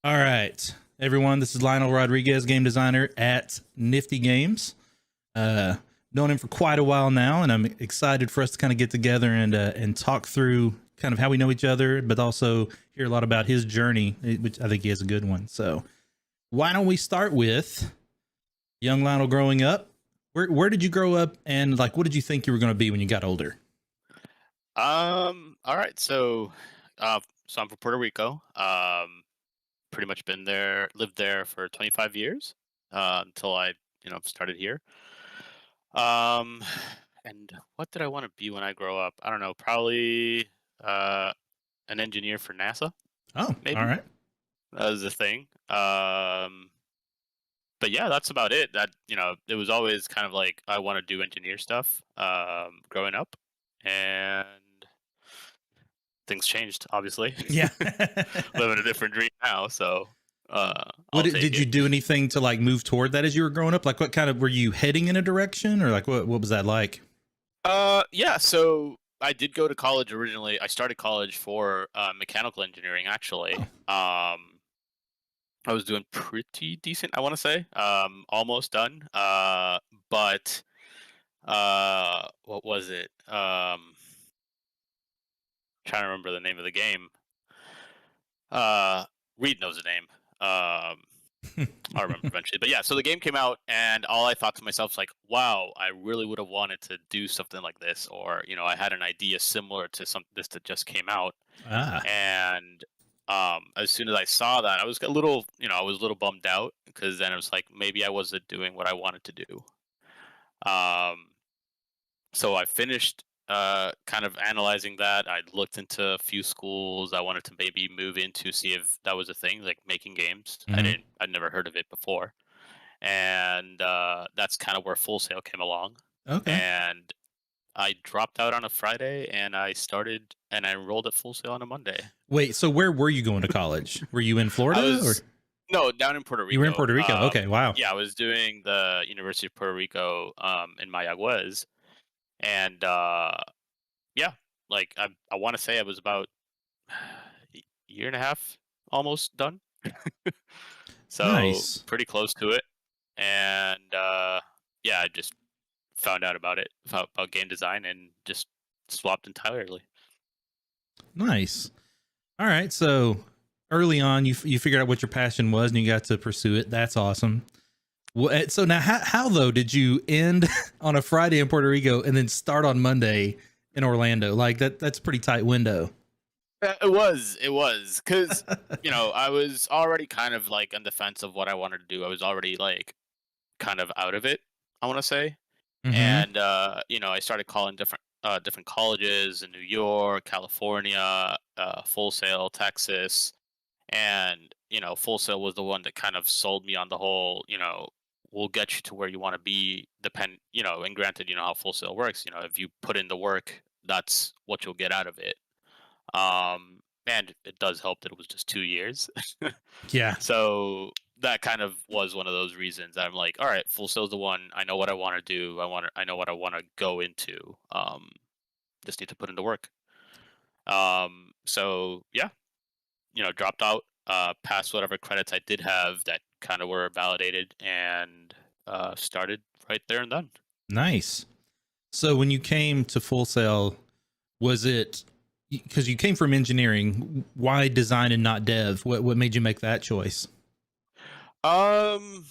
All right, everyone. This is Lionel Rodriguez, game designer at Nifty Games. Uh, Known him for quite a while now, and I'm excited for us to kind of get together and talk through kind of how we know each other, but also hear a lot about his journey, which I think he has a good one. So, why don't we start with young Lionel growing up? Where did you grow up, and like what did you think you were going to be when you got older? All right. So I'm from Puerto Rico. Pretty much been there, lived there for 25 years, until I, started here. Um, and what did I want to be when I grow up? I don't know. Probably uh, an engineer for NASA, Oh, all maybe. right. That was the thing. But yeah, that's about it. It was always kind of like I want to do engineer stuff. Growing up, and things changed, obviously. Yeah. Living a different dream now, so What I'll take did you it. do anything to like move toward that as you were growing up? Like, what kind of were you heading in a direction, or like what was that like? Yeah, so I did go to college originally. I started college for mechanical engineering, actually. Oh, I was doing pretty decent, I want to say. Almost done. But what was it? Trying to remember the name of the game. Uh, Reed knows the name. I'll remember eventually. But yeah, so the game came out, and all I thought to myself was like, "Wow, I really would have wanted to do something like this," or I had an idea similar to this that just came out. ah, And as soon as I saw that, I was a little, I was a little bummed out because then it was like maybe I wasn't doing what I wanted to do. Um, so I finished kind of analyzing that. I looked into a few schools I wanted to maybe move into, see if that was a thing, like making games. hmm. I'd never heard of it before, and that's kind of where Full Sail came along. Okay. And I dropped out on a Friday, and I enrolled at Full Sail on a Monday. Wait, so where were you going to college? Were you in I Florida or was No, down in Puerto you were in Rico. Puerto Rico? Okay, wow. Yeah, I was doing the University of Puerto Rico in Mayagüez, and yeah, like I want to say I was about year and a half almost done, so Nice. pretty close to it. And yeah, I just found out about game design and just swapped entirely. Nice. All right, so early on you figured out what your passion was and you got to pursue it. That's awesome. So now how though did you end on a Friday in Puerto Rico and then start on Monday in Orlando? Like that's a pretty tight window. It was because I was already kind of like on the fence of what I wanted to do. I was already like kind of out of it, I want to say. Mhm. And I started calling different colleges in New York, California, Full Sail, Texas. And Full Sail was the one that kind of sold me on the whole, we'll get you to where you want to be, and granted, how Full Sail works. If you put in the work, that's what you'll get out of it. And it does help that it was just 2 years. Yeah. So that kind of was one of those reasons that I'm like, all right, Full Sail's the one. I know what I want to do. I know what I want to go into. Just need to put in the work. So yeah, dropped out, passed whatever credits I did have that kind of were validated, and started right there and then. Nice. So when you came to Full Sail, was it because you came from engineering? Why design and not dev? What made you make that choice? Um,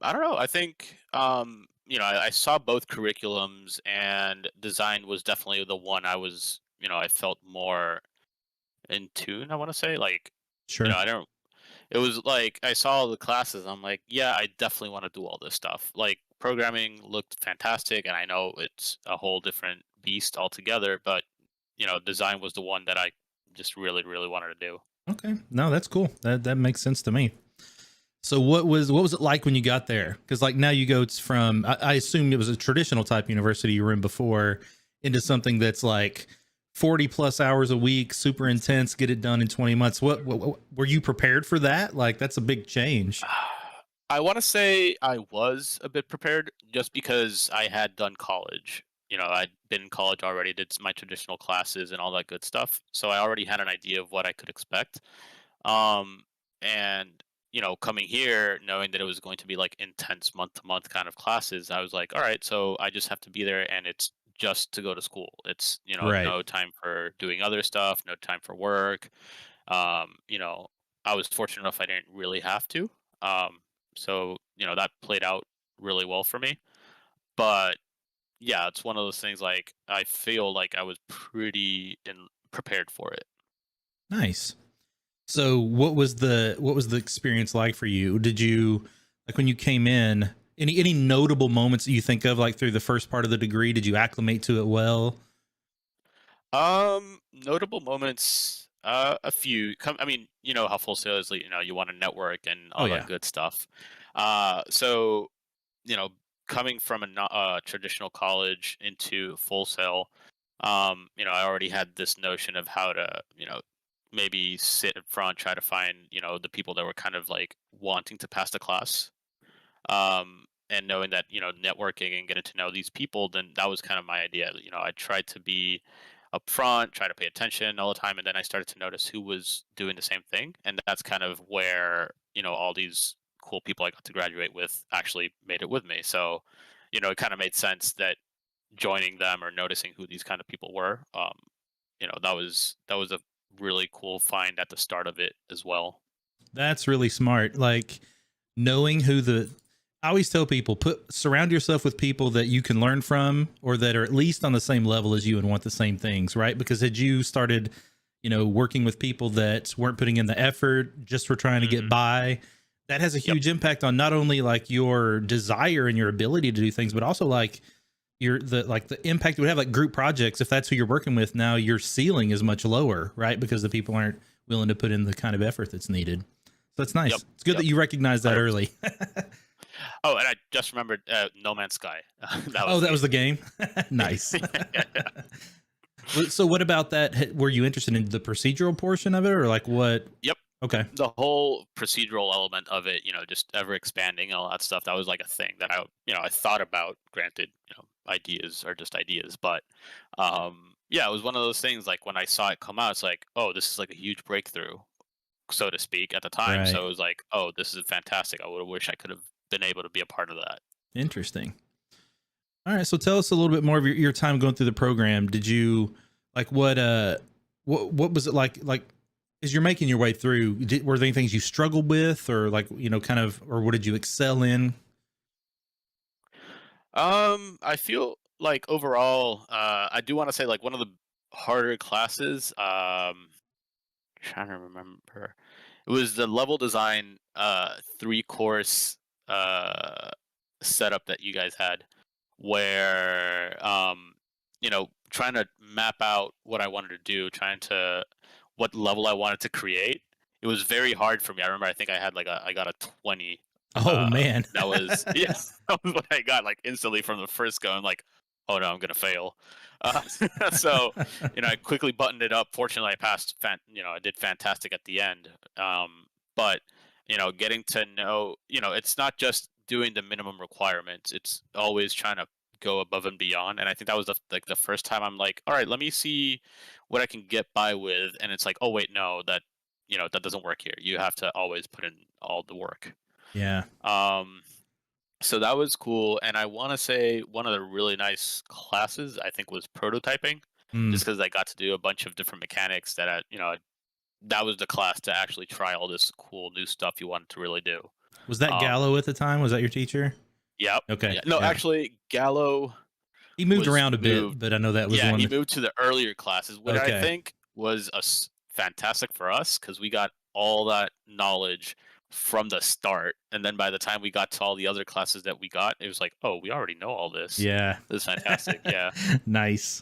I don't know. I think I saw both curriculums, and design was definitely the one I felt more in tune. I want to say, like, Sure. I don't. It was like I saw all the classes. I'm like, yeah, I definitely want to do all this stuff. Like programming looked fantastic, and I know it's a whole different beast altogether. But design was the one that I just really, really wanted to do. Okay. No, that's cool. That makes sense to me. So what was it like when you got there? Because like now you go from I assume it was a traditional type university you were in before into something that's like 40 plus hours a week, super intense, get it done in 20 months. What were you prepared for that? Like that's a big change. I want to say I was a bit prepared just because I had done college. I'd been in college already, did my traditional classes and all that good stuff. So I already had an idea of what I could expect. Um, And coming here, knowing that it was going to be like intense month to month kind of classes, I was like, all right, so I just have to be there, and it's just to go to school. It's Right. no time for doing other stuff, no time for work. Um, you know, I was fortunate enough I didn't really have to. Um, so that played out really well for me. But yeah, it's one of those things. Like I feel like I was pretty prepared for it. Nice. So what was the experience like for you? Did you, like, when you came in, any notable moments that you think of, like through the first part of the degree? Did you acclimate to it well? Notable moments, a few. I mean, you know how Full Sail is. Like, you want to network and Oh all that yeah. good stuff. So you know, coming from a traditional college into Full Sail, I already had this notion of how to, maybe sit in front, try to find, the people that were kind of like wanting to pass the class. And knowing that, networking and getting to know these people, then that was kind of my idea. I tried to be upfront, try to pay attention all the time, and then I started to notice who was doing the same thing, and that's kind of where all these cool people I got to graduate with actually made it with me. So, it kind of made sense that joining them or noticing who these kind of people were, that was a really cool find at the start of it as well. That's really smart. Like, knowing who the I always tell people, surround yourself with people that you can learn from, or that are at least on the same level as you and want the same things, right? Because had you started, working with people that weren't putting in the effort, just for trying to get Hmm. by, that has a Yep. huge impact on not only like your desire and your ability to do things, but also like the impact it would have, like group projects. If that's who you're working with, now your ceiling is much lower, right? Because the people aren't willing to put in the kind of effort that's needed. So that's Yep. nice. It's good that Yep. you recognize that 100%. early. Oh, and I just remembered No Man's Sky. That Oh, was the that was game. the game. Nice. Yeah, yeah. So what about that? Were you interested in the procedural portion of it, or like what? Yep. Okay. The whole procedural element of it, just ever expanding and all that stuff, that was like a thing that I thought about. Granted, ideas are just ideas, but yeah, it was one of those things. Like when I saw it come out, it's like, oh, this is like a huge breakthrough, so to speak, at the time. Right. So it was like, oh, this is fantastic. I would have wished I could have been able to be a part of that. Interesting. All right. So tell us a little bit more of your time going through the program. Did you like what was it like? Like, as you're making your way through, were there any things you struggled with, or like, kind of, or what did you excel in? I feel like overall, I do want to say like one of the harder classes. Trying to remember, it was the level design, 3 course uh setup that you guys had, where trying to map out what I wanted to do, trying to what level I wanted to create. It was very hard for me. I remember I think I got a 20. Oh man. That was yeah, that was what I got like instantly from the first go. I'm like, oh no, I'm gonna fail. Uh, so I quickly buttoned it up. Fortunately, I passed. I did fantastic at the end. But getting to know, it's not just doing the minimum requirements. It's always trying to go above and beyond. And I think that was the first time I'm like, all right, let me see what I can get by with. And it's like, oh wait, no, that doesn't work here. You have to always put in all the work. Yeah. Um, so that was cool, and I want to say one of the really nice classes I think was prototyping, Mm. just because I got to do a bunch of different mechanics that was the class to actually try all this cool new stuff you wanted to really do. Was that Um, Gallo at the time? Was that your teacher? yep, Okay. yeah, no, Yeah. actually, Gallo He moved was around a bit, moved. but I know that was the Yeah, one he that, moved to the earlier classes, which I okay. think was fantastic for us because we got all that knowledge from the start, and then by the time we got to all the other classes that we got, it was like, oh, we already know all this. Yeah. This is fantastic. Yeah, Nice.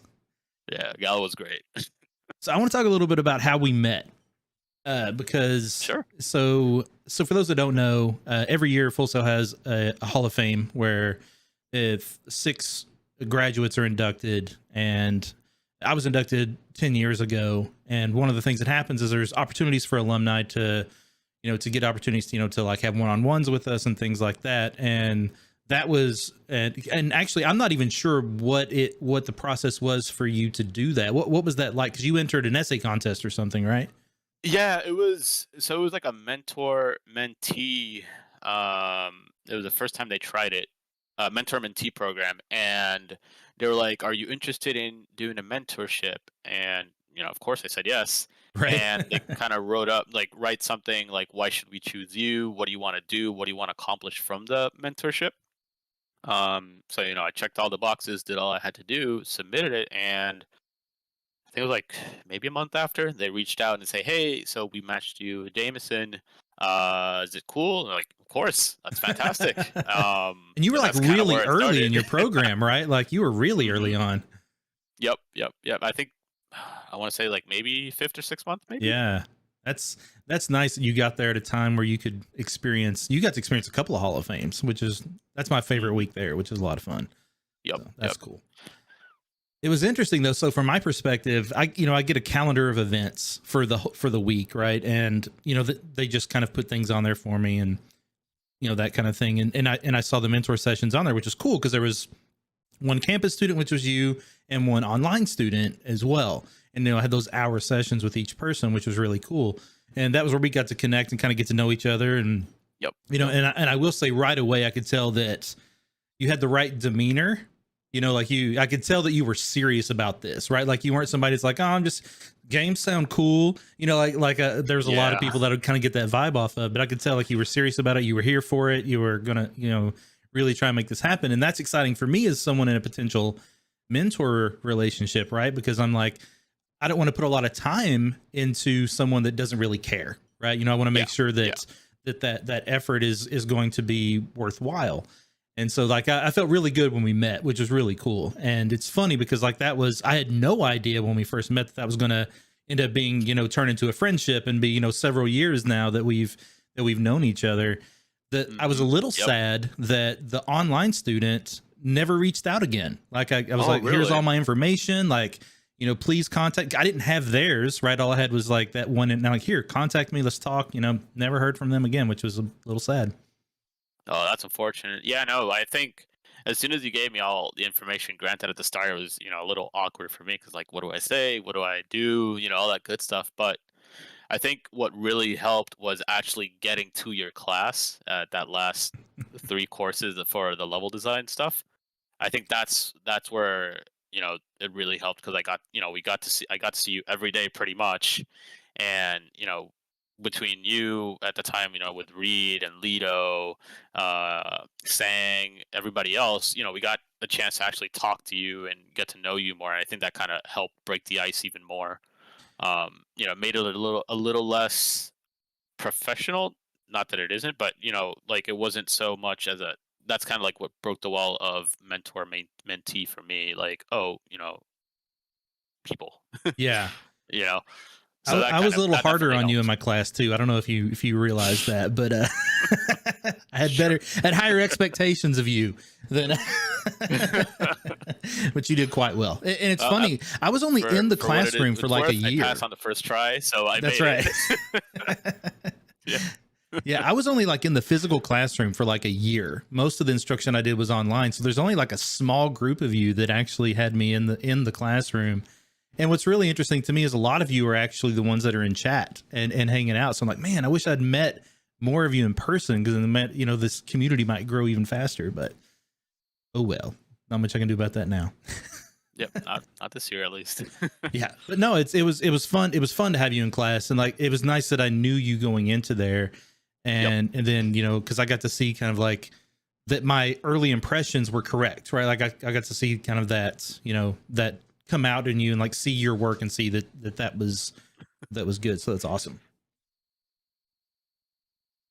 yeah, Gal was great. So I want to talk a little bit about how we met. Because Sure. so for those that don't know, every year Full Sail has a Hall of Fame where if 6 graduates are inducted, and I was inducted 10 years ago. And one of the things that happens is there's opportunities for alumni to, to get opportunities, to like have one-on-ones with us and things like that. And that was, and actually, I'm not even sure what the process was for you to do that. What was that like? Cause you entered an essay contest or something, right? Yeah, it was like a mentor mentee. It was the first time they tried it, mentor mentee program, and they were like, "Are you interested in doing a mentorship?" And of course, I said yes. Right. And they kind of write something like, "Why should we choose you? What do you want to do? What do you want to accomplish from the mentorship?" So I checked all the boxes, did all I had to do, submitted it, and I think it was like maybe a month after they reached out and say, "Hey, so we matched you with Jameson. Is it cool?" And I'm like, "Of course, that's fantastic." And you were like That's kind of really where it early in started. your program, right? Like you were really early hmm on. Yep, yep, yep. I think I want to say like maybe fifth or sixth month, maybe. Yeah. That's that's nice that you got there at a time where you got to experience a couple of Hall of Fames, that's my favorite hmm week there, which is a lot of fun. Yep, So that's yep. cool. It was interesting though. So from my perspective, I get a calendar of events for the week, right? And they just kind of put things on there for me, and that kind of thing. And I saw the mentor sessions on there, which is cool because there was one campus student, which was you, and one online student as well. And I had those hour sessions with each person, which was really cool. And that was where we got to connect and kind of get to know each other. And Yep, yep. and I will say right away, I could tell that you had the right demeanor. I could tell that you were serious about this, right? Like you weren't somebody that's like, oh, I'm just games sound cool. There's a lot of Yeah, people that would kind of get that vibe off of, but I could tell like you were serious about it. You were here for it. You were gonna, really try and make this happen. And that's exciting for me as someone in a potential mentor relationship, right? Because I'm like, I don't want to put a lot of time into someone that doesn't really care, right? I want to yeah, make sure yeah. that effort is going to be worthwhile. And so like I felt really good when we met, which was really cool. And it's funny because like I had no idea when we first met that was going to end up being, turn into a friendship and be, several years now that we've known each other. That I was a little Yep. sad that the online student never reached out again. Like I was Oh, like, here's all really? my information. Like, please contact. I didn't have theirs, right? All I had was like that one. And now, like, here, contact me. Let's talk. Never heard from them again, which was a little sad. Oh, that's unfortunate. Yeah, no, I think as soon as you gave me all the information, granted at the start it was, a little awkward for me because like, what do I say? What do I do? All that good stuff. But I think what really helped was actually getting to your class, that last three courses for the level design stuff. I think that's where it really helped because I got to see you every day pretty much, and between you at the time, with Reed and Lido, Sang, everybody else, we got the chance to actually talk to you and get to know you more. And I think that kind of helped break the ice even more. Made it a little less professional. Not that it isn't, but like it wasn't so much as a. That's kind of like what broke the wall of mentee for me. Like, oh, people, Yeah. you know. I, So that I kind was a of little that harder definitely on you in helped. my class too. I don't know if you realized that, but I Sure. had higher expectations of you than, but you did quite well. And it's uh, funny. I was only for in the for what classroom for it's like a worth, I passed year. on the first try, so I That's made right. it. Yeah. Yeah, I was only like in the physical classroom for like a year. Most of the instruction I did was online, so there's only like a small group of you that actually had me in the classroom. And what's really interesting to me is a lot of you are actually the ones that are in chat and hanging out. So I'm like, man, I wish I'd met more of you in person because then this community might grow even faster. But oh well, not much I can do about that now. Yep. Not this year at least. Yeah, but no, it was fun. It was fun to have you in class, and like it was nice that I knew you going into there, Yep. and then because I got to see kind of like that my early impressions were correct, right? Like I got to see kind of that come out in you and like see your work and see that was good. So that's awesome.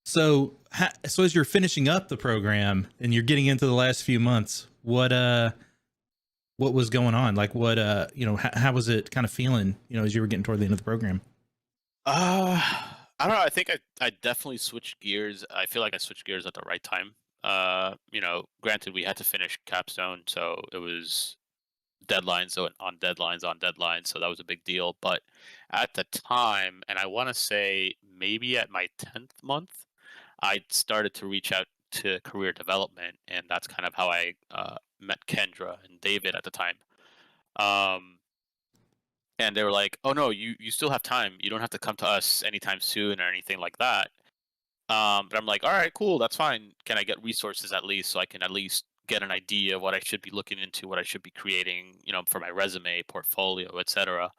So as you're finishing up the program and you're getting into the last few months, what was going on? Like how was it kind of feeling, as you were getting toward the end of the program? I don't know. I think I definitely switched gears. I feel like I switched gears at the right time. Granted, we had to finish capstone, so it was deadlines on deadlines, so that was a big deal. But at the time, and I want to say maybe at my 10th month, I started to reach out to career development, and that's kind of how I met Kendra and David at the time. Um, and they were like, "Oh no, you still have time. You don't have to come to us anytime soon or anything like that." But I'm like, "All right, cool, that's fine. Can I get resources at least so I can at least get an idea of what I should be looking into, what I should be creating, for my resume, portfolio, etc."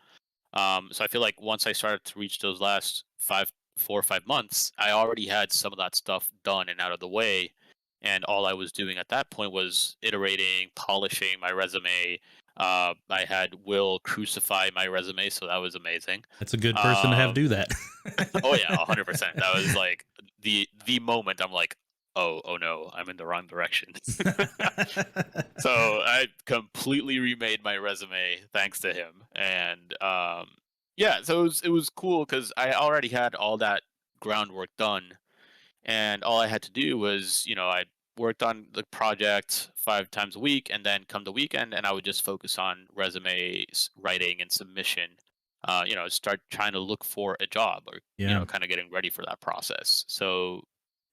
So I feel like once I started to reach those last 4 or 5 months, I already had some of that stuff done and out of the way. And all I was doing at that point was iterating, polishing my resume. I had Will crucify my resume, so that was amazing. That's a good person to have Um, do that. oh yeah, 100%. That was like the moment I'm like, oh no, I'm in the wrong direction. So I completely remade my resume thanks to him, and yeah, so it was cool because I already had all that groundwork done, and all I had to do was, I worked on the project 5 times a week, and then come the weekend, and I would just focus on resumes writing and submission. Start trying to look for a job, or Yeah, kind of getting ready for that process. So,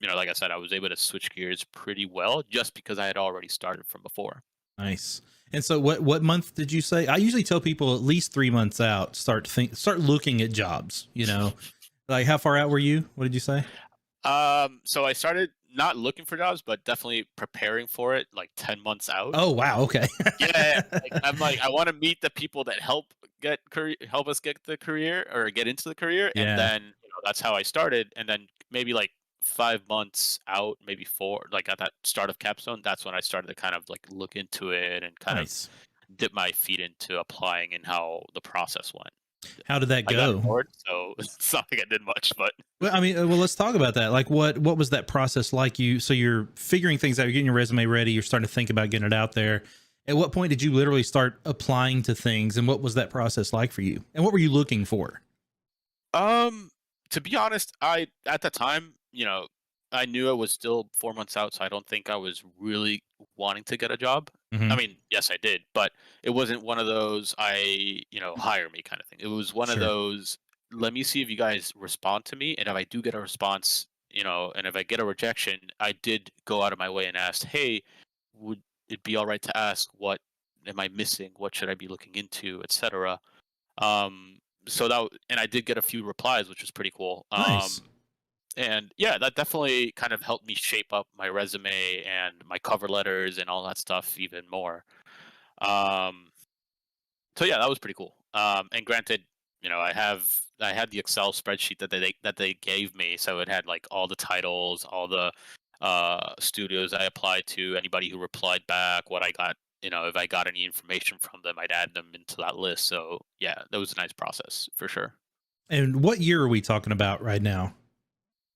like I said, I was able to switch gears pretty well just because I had already started from before. nice. And so what month did you say? I usually tell people at least 3 months out, start looking at jobs, Like how far out were you? What did you say? So I started not looking for jobs, but definitely preparing for it like 10 months out. Oh, wow. Okay. Yeah, yeah, like, I'm like, I want to meet the people that help us get the career or get into the career, and Yeah. then that's how I started. And then maybe like 5 months out, maybe four, like at that start of Capstone, that's when I started to kind of like look into it and kind of Nice. dip my feet into applying and how the process went. How did that I got go? ignored, so it's not like I did much, but Well, I mean, let's talk about that. Like, what was that process like? So you're figuring things out. You're getting your resume ready. You're starting to think about getting it out there. At what point did you literally start applying to things, and what was that process like for you? And what were you looking for? Um, to be honest, I at the time, I knew I was still 4 months out, so I don't think I was really wanting to get a job. I Hmm. mean, yes, I did, but it wasn't one of those hire me kind of thing. It was one of Sure. those, let me see if you guys respond to me, and if I do get a response, and if I get a rejection, I did go out of my way and asked, hey, would it be all right to ask what am I missing? What should I be looking into, etc. Um, and I did get a few replies, which was pretty cool. Nice. And yeah, that definitely kind of helped me shape up my resume and my cover letters and all that stuff even more. Um, so yeah, that was pretty cool. And granted, I had the Excel spreadsheet that they gave me, so it had like all the titles, all the studios I applied to, anybody who replied back, what I got. If I got any information from them, I'd add them into that list. So yeah, that was a nice process for sure. And what year are we talking about right now?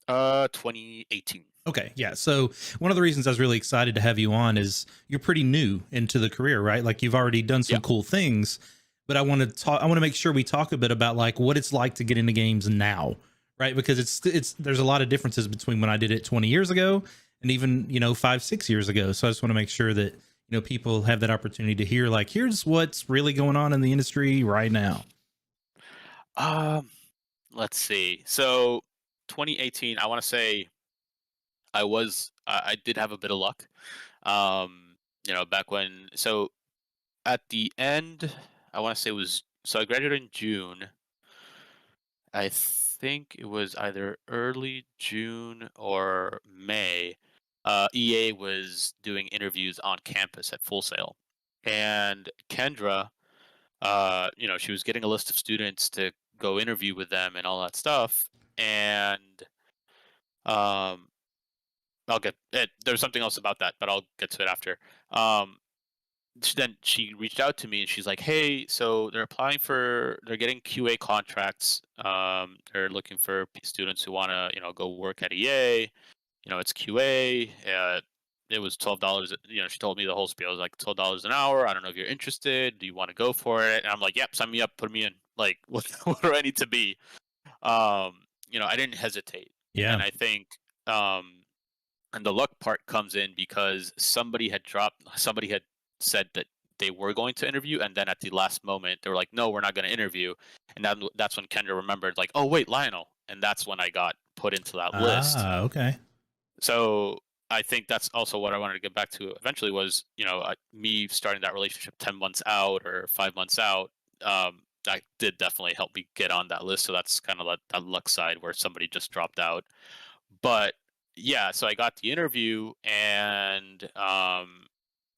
2018. Okay, yeah. So one of the reasons I was really excited to have you on is you're pretty new into the career, right? Like you've already done Yeah. some cool things, but I want to talk. I want to make sure we talk a bit about like what it's like to get into games now, right? Because it's there's a lot of differences between when I did it 20 years ago and even 5-6 years ago. So I just want to make sure that people have that opportunity to hear like here's what's really going on in the industry right now. Um, let's see. So 2018, I want to say I did have a bit of luck. Back when, so at the end, I want to say it was, so I graduated in June. I think it was either early June or May. EA was doing interviews on campus at Full Sail, and Kendra, she was getting a list of students to go interview with them and all that stuff. And um, I'll get it. There's something else about that, but I'll get to it after. Um, then she reached out to me and she's like, "Hey, so they're getting QA contracts. They're looking for students who want to, go work at EA. It's QA. It was $12. She told me the whole spiel. It was like $12 an hour. I don't know if you're interested. Do you want to go for it?" And I'm like, "Yep, sign me up. Put me in. Like, what do I need to be?" I didn't hesitate, and Yeah. I think, um, and the luck part comes in because somebody had said that they were going to interview, and then at the last moment they were like, "No, we're not going to interview." And that's when Kendra remembered, like, "Oh wait, Lionel," and that's when I got put into that list. Ah, okay. So I think that's also what I wanted to get back to eventually was, me starting that relationship 10 months out or 5 months out. that did definitely help me get on that list. So that's kind of that luck side where somebody just dropped out. But yeah, so I got the interview, and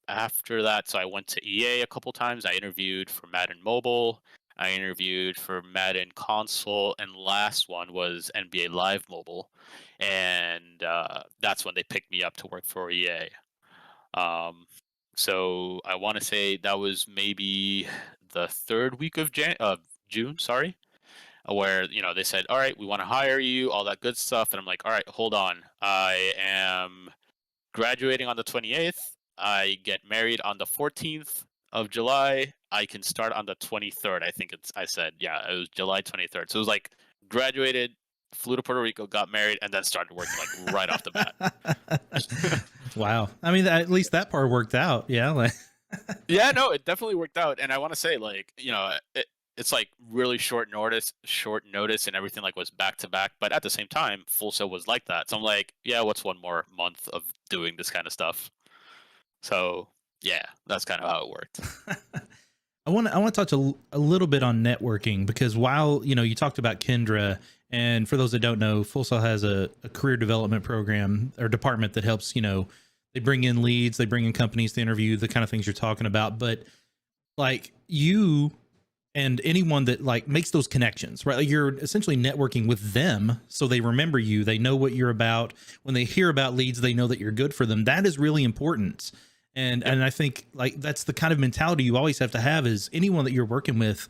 after that, so I went to EA a couple times. I interviewed for Madden Mobile. I interviewed for Madden Console, and last one was NBA Live Mobile, and that's when they picked me up to work for EA. Um, so I want to say that was maybe the third week of June. Sorry, where they said, "All right, we want to hire you," all that good stuff, and I'm like, "All right, hold on, I am graduating on the 28th. I get married on the 14th of July. I can start on the 23rd. I think I said, yeah, it was July 23rd. So it was like graduated, flew to Puerto Rico, got married, and then started working like right off the bat. Wow. I mean, at least that part worked out. Yeah. Like, Yeah, no, it definitely worked out. And I want to say, like, it's like really short notice, and everything like was back to back. But at the same time, Full Sail was like that. So I'm like, yeah, what's one more month of doing this kind of stuff? So yeah, that's kind of how it worked. I want to touch a little bit on networking, because while, you talked about Kendra, and for those that don't know, Full Sail has a career development program or department that helps, they bring in leads, they bring in companies to interview, the kind of things you're talking about. But like you and anyone that like makes those connections, right? Like you're essentially networking with them, so they remember you, they know what you're about. When they hear about leads, they know that you're good for them. That is really important. And Yep. and I think like that's the kind of mentality you always have to have, is anyone that you're working with,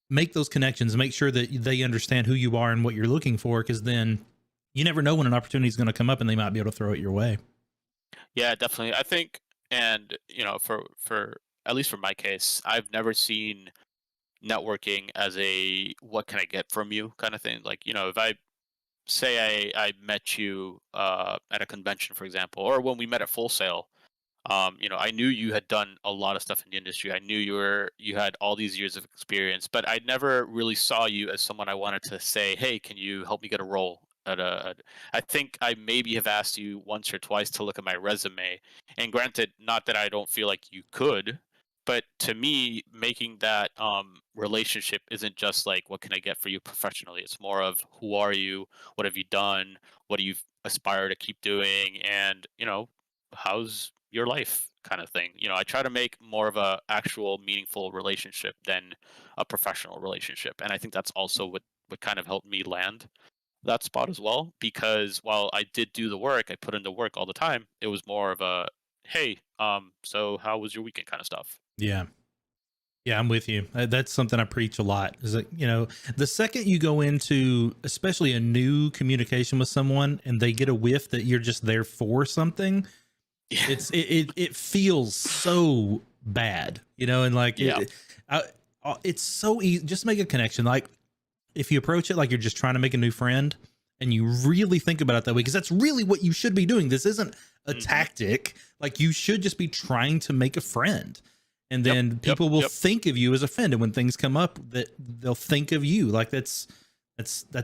make those connections, make sure that they understand who you are and what you're looking for, because then you never know when an opportunity is going to come up and they might be able to throw it your way. Yeah, definitely. I think, and for at least for my case, I've never seen networking as a what can I get from you kind of thing. Like, if I say I met you at a convention, for example, or when we met at Full Sail. I knew you had done a lot of stuff in the industry. I knew you had all these years of experience, but I never really saw you as someone I wanted to say, "Hey, can you help me get a role?" I think I maybe have asked you once or twice to look at my resume, and granted, not that I don't feel like you could, but to me, making that relationship isn't just like, "What can I get for you professionally?" It's more of, "Who are you? What have you done? What do you aspire to keep doing?" And how's your life kind of thing. I try to make more of a actual meaningful relationship than a professional relationship. And I think that's also what kind of helped me land that spot as well. Because while I did do the work, I put in the work all the time, it was more of a, hey, so how was your weekend kind of stuff. Yeah. Yeah, I'm with you. That's something I preach a lot. Is that, the second you go into, especially a new communication with someone, and they get a whiff that you're just there for something, Yeah. it feels so bad, and like Yeah. it's so easy. Just make a connection. Like if you approach it like you're just trying to make a new friend, and you really think about it that way, because that's really what you should be doing. This isn't a Hmm. tactic. Like you should just be trying to make a friend, and Yep. then Yep. people will Yep. think of you as a friend. And when things come up, that they'll think of you. Like that's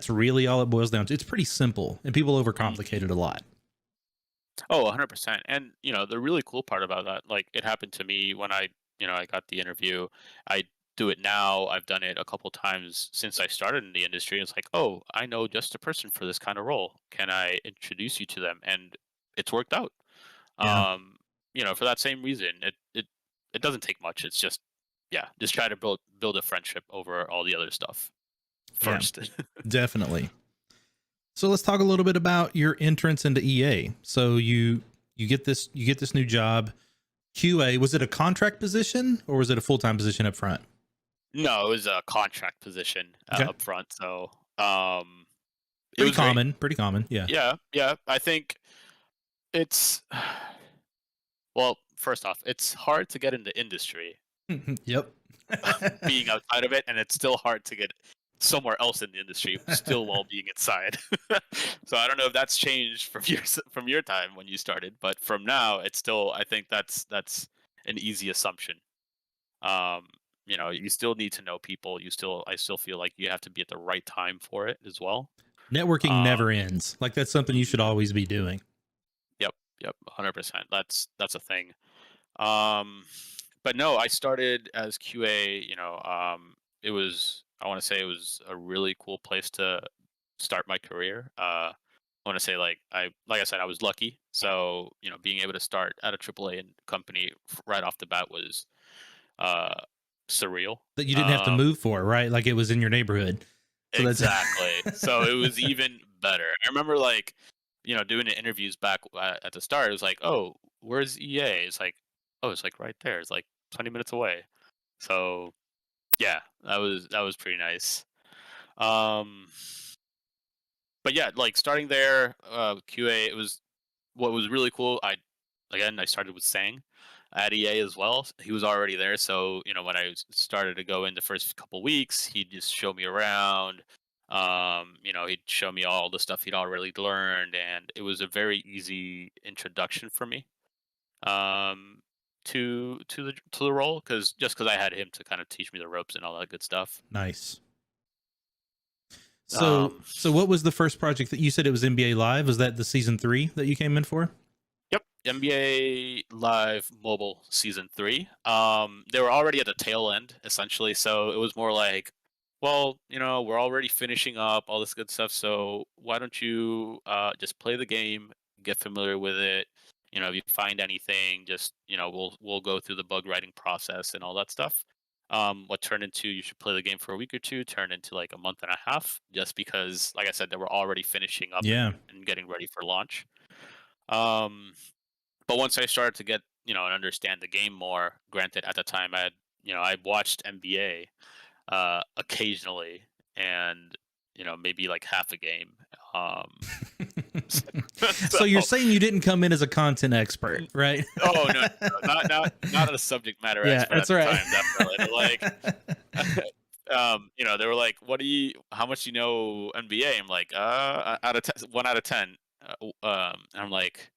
really all it boils down to. It's pretty simple, and people overcomplicate Mhm. it a lot. Oh, 100%. And, the really cool part about that, like it happened to me when I got the interview. I do it now. I've done it a couple times since I started in the industry. It's like, oh, I know just a person for this kind of role. Can I introduce you to them? And it's worked out. Yeah. For that same reason, it doesn't take much. It's just, yeah, just try to build a friendship over all the other stuff Yeah, first. definitely. So let's talk a little bit about your entrance into EA. So you get this new job. QA, was it a contract position or was it a full-time position up front? No, it was a contract position Okay. up front. So, um, it Pretty was great. common. Pretty common. Yeah. Yeah, yeah. I think it's well, first off, it's hard to get in the industry Yep. being outside of it, and it's still hard to get somewhere else in the industry still while being inside. So I don't know if that's changed from your time when you started, but from now, it's still I think that's an easy assumption. Um, you still need to know people. I still feel like you have to be at the right time for it as well. Networking Um, never ends. Like that's something you should mhm. always be doing. Yep, yep, 100%. That's a thing. Um, but no, I started as QA. I want to say it was a really cool place to start my career. I want to say like I said, I was lucky. So being able to start at a AAA company right off the bat was uh, surreal. That you didn't have to Um, move for, right? Like it was in your neighborhood. So that's exactly. So it was even better. I remember doing the interviews back at the start. It was like, oh, where's EA? It's like, oh, it's like right there. It's like 20 minutes away. So yeah, that was pretty nice. Um, but yeah, like starting there, QA, it was what was really cool. I started with Sang at EA as well. He was already there, so when I started to go in the first couple weeks, he'd just show me around. He'd show me all the stuff he'd already learned, and it was a very easy introduction for me um, to the role because I had him to kind of teach me the ropes and all that good stuff. nice. So, Um, so what was the first project that you said it was NBA Live? Was that the season 3 that you came in for? Yep, NBA Live Mobile Season 3. They were already at the tail end, essentially, so it was more like, well, we're already finishing up all this good stuff, so why don't you just play the game, get familiar with it. If you find anything, just we'll go through the bug writing process and all that stuff. What turned into you should play the game for a week or two turned into like a month and a half, just because, like I said, they were already finishing up Yeah. and getting ready for launch. Um, but once I started to get, and understand the game more, granted at the time I watched NBA occasionally and maybe like half a game. Um So you're so saying you didn't come in as a content expert, right? oh no, not a subject matter Yeah, expert at that's the right. time, definitely. They're like they were like, how much do you know NBA? I'm like, out of 10, 1 out of 10. And I'm like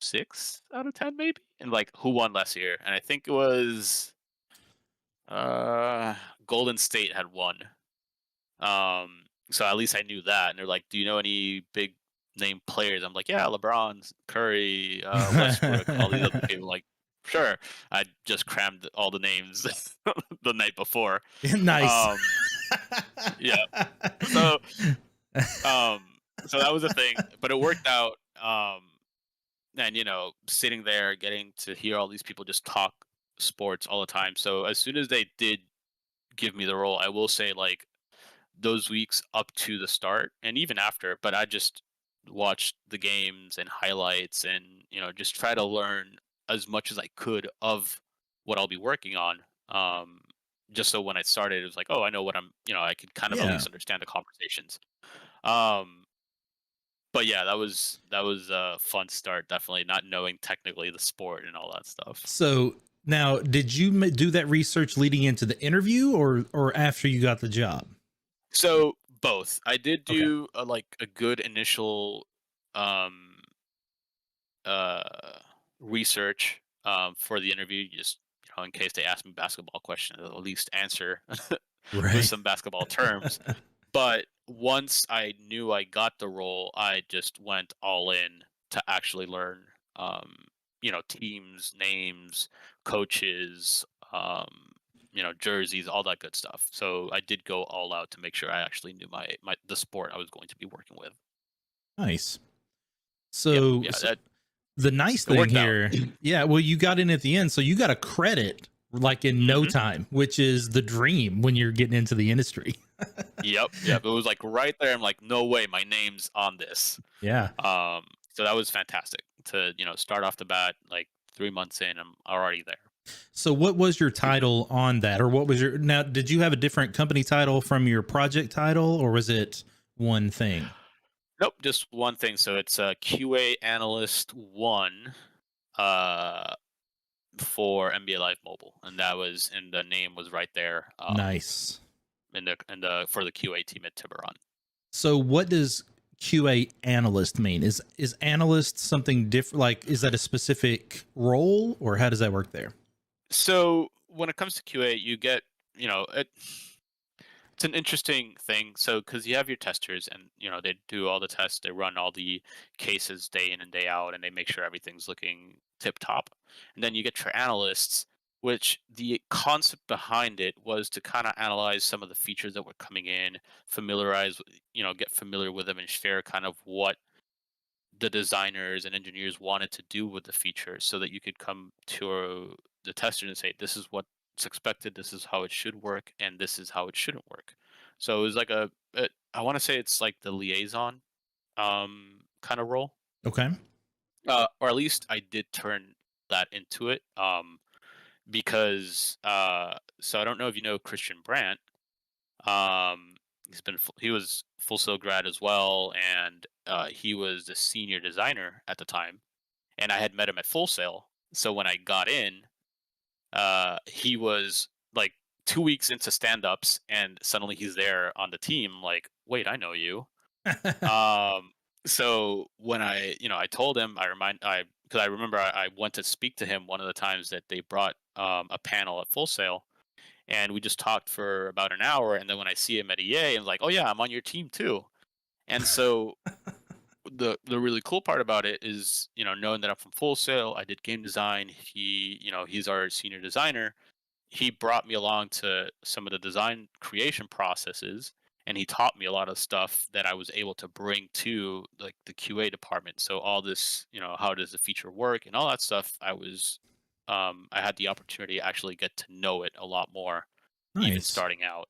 6 out of 10 maybe, and like who won last year, and I think it was uh Golden State had won. So at least I knew that, and they're like, do you know any big name players? I'm like, yeah, LeBron, Curry, Westbrook, all these other people. Like, sure. I just crammed all the names the night before. Nice. um yeah, so um so that was a thing, but it worked out. And sitting there getting to hear all these people just talk sports all the time. So as soon as they did give me the role, I will say, like, those weeks up to the start and even after, but I just watched the games and highlights and just try to learn as much as I could of what I'll be working on. um just so when I started, it was like, oh, I know what I could kind of at Yeah. least understand the conversations. um but yeah, that was a fun start, definitely, not knowing technically the sport and all that stuff. So now, did you do that research leading into the interview or after you got the job? So both. I did Okay. do a good initial um uh research for the interview, just in case they ask me basketball questions, I'll at least answer with Right. some basketball terms. But once I knew I got the role, I just went all in to actually learn, um, teams, names, coaches, jerseys, all that good stuff. So I did go all out to make sure I actually knew the sport I was going to be working with. Nice. Yep, So, yeah, so that the nice it thing worked out. here, yeah, well, you got in at the end, so you got a credit like in no hmm time, which is the dream when you're getting into the industry. Yep, yep. It was like right there. I'm like, no way, my name's on this. Yeah. Um, so that was fantastic to start off the bat, like 3 months in, I'm already there. So what was your title on that, or what was your, now, did you have a different company title from your project title, or was it one thing? Nope, just one thing. So it's a QA analyst one, uh, for NBA Live Mobile, and the name was right there, Nice. in the for the QA team at Tiburon. So what does QA analyst mean? Is analyst something different? Like, is that a specific role, or how does that work there? So when it comes to QA, you get, it's an interesting thing. So because you have your testers, and they do all the tests, they run all the cases day in and day out, and they make sure everything's looking tip top. And then you get your analysts, which the concept behind it was to kind of analyze some of the features that were coming in, get familiar with them and share kind of what the designers and engineers wanted to do with the feature so that you could come to the tester and say, this is what's expected, this is how it should work, and this is how it shouldn't work. So it was like I want to say it's like the liaison kind of role. Okay. Or at least I did turn that into it. Because so I don't know if you know Christian Brandt. He was Full Sail grad as well, and he was the senior designer at the time, and I had met him at Full Sail. So when I got in, he was like 2 weeks into stand-ups, and suddenly he's there on the team. Like, wait, I know you. So when I told him, because I remember I went to speak to him one of the times that they brought a panel at Full Sail, and we just talked for about an hour. And then when I see him at EA, I'm like, oh yeah, I'm on your team too. And so the really cool part about it is, knowing that I'm from Full Sail, I did game design. He's our senior designer. He brought me along to some of the design creation processes, and he taught me a lot of stuff that I was able to bring to like the QA department. So all this, how does the feature work and all that stuff, I had the opportunity to actually get to know it a lot more, even Nice. starting out.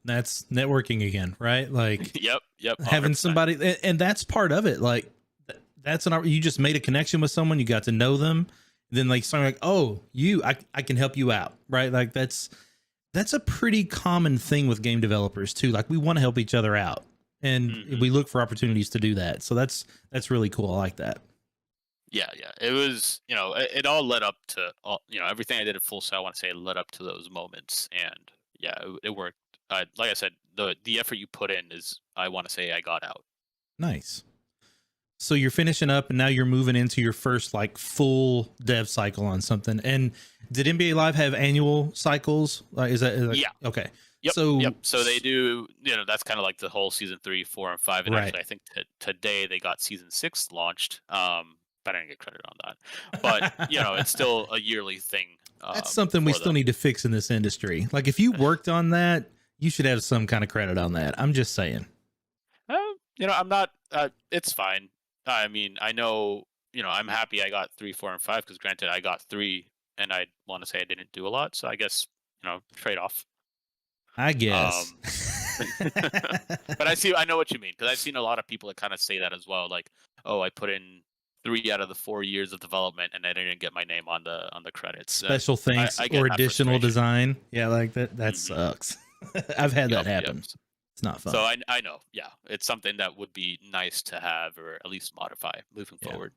That's networking again, right? Like Yep, having 100%. somebody, and that's part of it. Like you just made a connection with someone, you got to know them, then like something like, oh, I can help you out, right? Like that's a pretty common thing with game developers too. Like we want to help each other out, and we look for opportunities to do that. So that's really cool. I like that. Yeah. It was, it all led up to everything I did at Full Sail. I want to say led up to those moments, and yeah, it worked. Like I said, the effort you put in is, I want to say, I got out. Nice. So you're finishing up, and now you're moving into your first like full dev cycle on something. And did NBA Live have annual cycles? Is that Yeah. Okay. Yep. So So they do. That's kind of like the whole season 3, 4, and 5. And right. actually, I think today they got season 6 launched. But I didn't get credit on that. But it's still a yearly thing. That's something we still need to fix in this industry. Like if you worked on that, you should have some kind of credit on that. I'm just saying. I'm not. It's fine. I mean, I know. I'm happy I got 3, 4, and 5 because, granted, I got 3, and I want to say I didn't do a lot. So I guess trade off. I guess. But I know what you mean, because I've seen a lot of people that kind of say that as well. Like, oh, I put in 3 out of the 4 years of development, and I didn't get my name on the credits. Special thanks or additional design. Yeah, like that sucks. I've had that happen. Yep. It's not fun. So I know. Yeah, it's something that would be nice to have, or at least modify moving forward.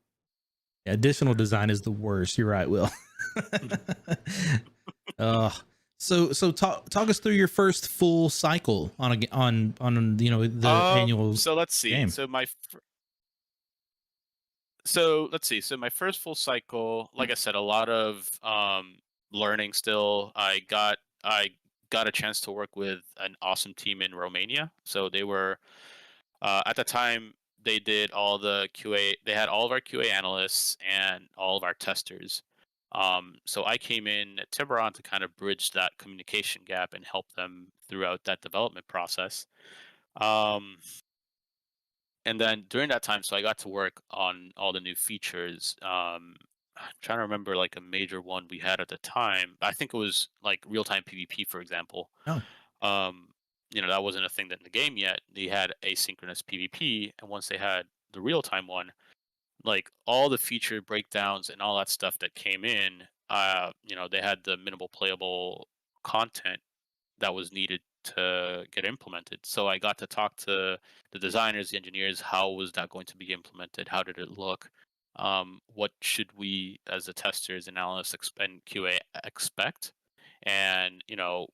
Yeah, additional design is the worst. You're right, Will. So talk us through your first full cycle on the annual. So let's see. Game. So let's see. So my first full cycle, like I said, a lot of learning still. I got a chance to work with an awesome team in Romania. So they were at the time, they did all the QA. They had all of our QA analysts and all of our testers. So I came in at Tiburon to kind of bridge that communication gap and help them throughout that development process. And then during that time, so I got to work on all the new features. I'm trying to remember like a major one we had at the time. I think it was like real-time PvP, for example. Oh. That wasn't a thing that in the game yet. They had asynchronous PvP, and once they had the real-time one, like all the feature breakdowns and all that stuff that came in, they had the minimal playable content that was needed to get implemented. So I got to talk to the designers, the engineers. How was that going to be implemented? How did it look? What should we, as the testers and analysts and QA, expect? And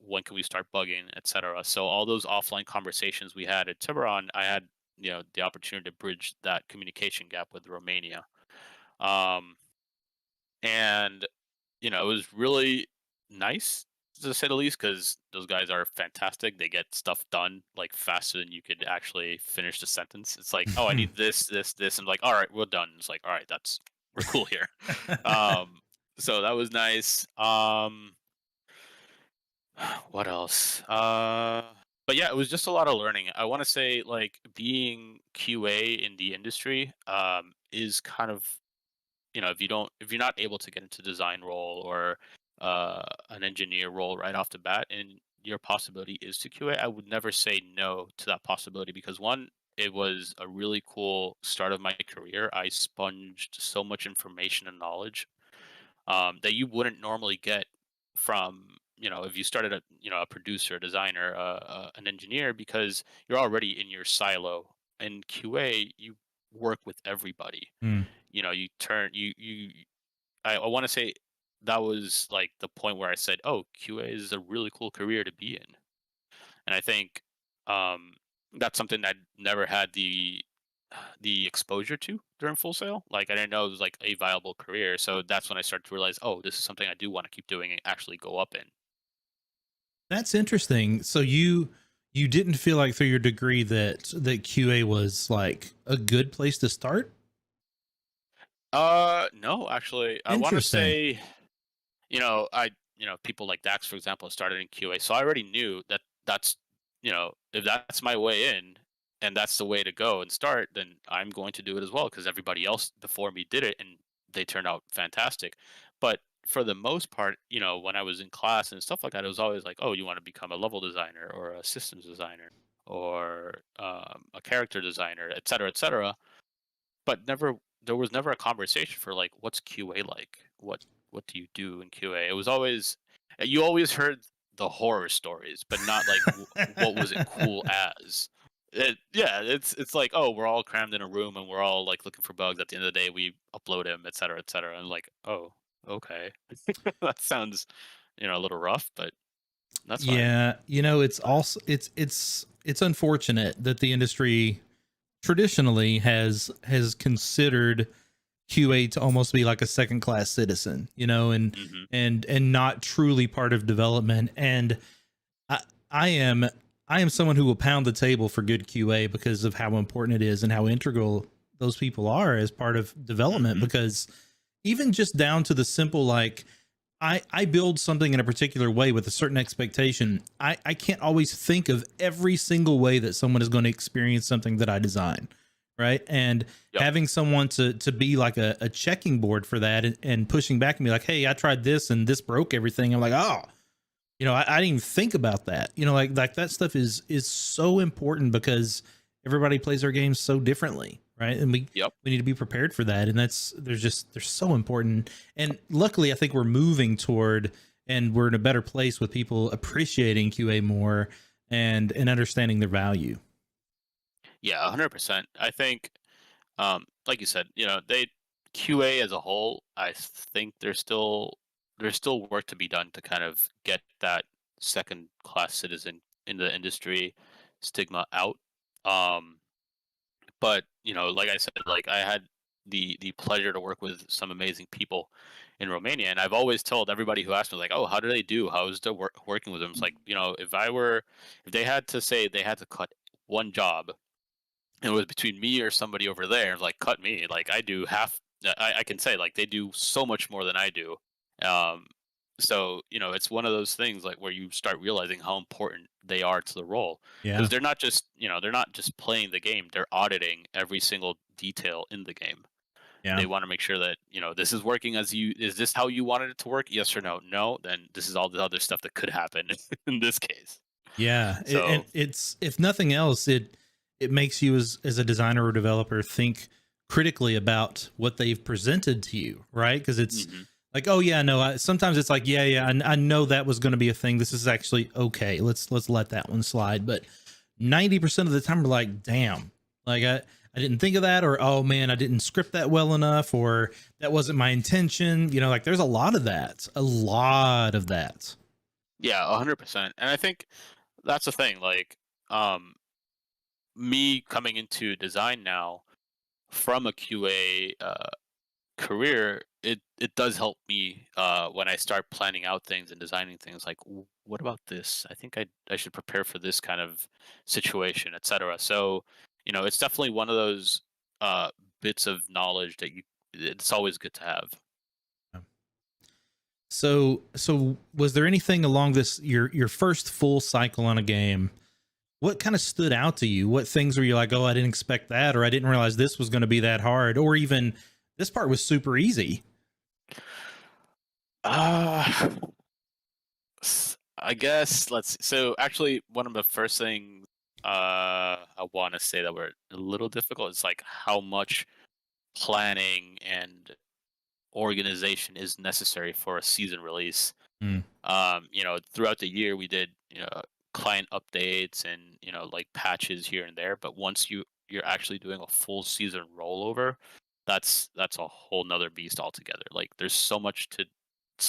when can we start bugging, etc. So all those offline conversations we had at Tiburon, I had the opportunity to bridge that communication gap with Romania. And it was really nice, to say the least, because those guys are fantastic. They get stuff done like faster than you could actually finish the sentence. It's like, oh, I need this. And like, all right, we're done. It's like, all right, we're cool here. So that was nice. What else? But yeah, it was just a lot of learning. I want to say like being QA in the industry is kind of, if you're not able to get into design role or an engineer role right off the bat, and your possibility is to QA, I would never say no to that possibility, because one, it was a really cool start of my career. I sponged so much information and knowledge that you wouldn't normally get from, if you started a producer, a designer, an engineer, because you're already in your silo. In QA, you work with everybody. Mm. You turn you I want to say that was like the point where I said, oh, QA is a really cool career to be in. And I think um that's something I never had the exposure to during Full Sail. Like, I didn't know it was like a viable career. So that's when I started to realize, oh, this is something I do want to keep doing and actually go up in. That's interesting. So you didn't feel like through your degree that QA was like a good place to start? No, actually, I want to Interesting. say, people like Dax, for example, started in QA. So I already knew that if that's my way in and that's the way to go and start, then I'm going to do it as well, because everybody else before me did it and they turned out fantastic. But for the most part, when I was in class and stuff like that, it was always like, oh, you want to become a level designer or a systems designer or a character designer, et cetera, et cetera. But there was never a conversation for like, what's QA like? What do you do in QA? It was always, you always heard the horror stories, but not like what was it cool as. Yeah, it's like, oh, we're all crammed in a room and we're all like looking for bugs. At the end of the day, we upload them, et cetera, et cetera. And like, oh, okay, that sounds a little rough, but that's fine. Yeah, it's also it's unfortunate that the industry traditionally has considered QA to almost be like a second class citizen, and Hmm. and not truly part of development. And I I am I am someone who will pound the table for good QA because of how important it is and how integral those people are as part of development. Hmm. Because even just down to the simple, like, I build something in a particular way with a certain expectation. I can't always think of every single way that someone is going to experience something that I design. Right. And Yep. having someone to be like a checking board for that, and pushing back at me like, hey, I tried this and this broke everything. I'm like, oh, I didn't even think about that. Like that stuff is so important because everybody plays their games so differently, right? And Yep. we need to be prepared for that. And they're so important. And luckily, I think we're moving toward, and we're in a better place with people appreciating QA more and understanding their value. Yeah, 100%. I think like you said, they QA as a whole, I think there's still work to be done to kind of get that second class citizen in the industry stigma out. Um, but like I said, like I had the pleasure to work with some amazing people in Romania, and I've always told everybody who asked me like, "Oh, how do they do? How's the working with them?" It's like, if they had to say they had to cut one job, it was between me or somebody over there, like, cut me. Like, I do half. I can say like they do so much more than I do. Um, so it's one of those things like where you start realizing how important they are to the role, because Yeah. they're not just playing the game; they're auditing every single detail in the game. Yeah. They want to make sure that this is working as you. Is this how you wanted it to work? Yes or no? No. Then this is all the other stuff that could happen in this case. Yeah, and So. it's, if nothing else, it makes you as a designer or developer think critically about what they've presented to you, right? Because it's Mhm. like, oh yeah, no. Sometimes it's like, yeah, yeah, I know that was going to be a thing. This is actually okay. Let's let that one slide. But 90% of the time, we're like, damn, like I didn't think of that, or oh man, I didn't script that well enough, or that wasn't my intention. Like there's a lot of that, a lot of that. Yeah, 100%. And I think that's the thing. Like, um, me coming into design now from a QA career, it does help me when I start planning out things and designing things. Like, what about this? I think I should prepare for this kind of situation, etc. So, it's definitely one of those uh, bits of knowledge that it's always good to have. So was there anything along this your first full cycle on a game? What kind of stood out to you? What things were you like, oh, I didn't expect that, or I didn't realize this was going to be that hard, or even this part was super easy? Uh, I guess let's. So actually, one of the first things I want to say that were a little difficult is like how much planning and organization is necessary for a season release. Mm. Throughout the year we did, client updates and, like patches here and there, but once you're actually doing a full season rollover, that's a whole nother beast altogether. Like there's so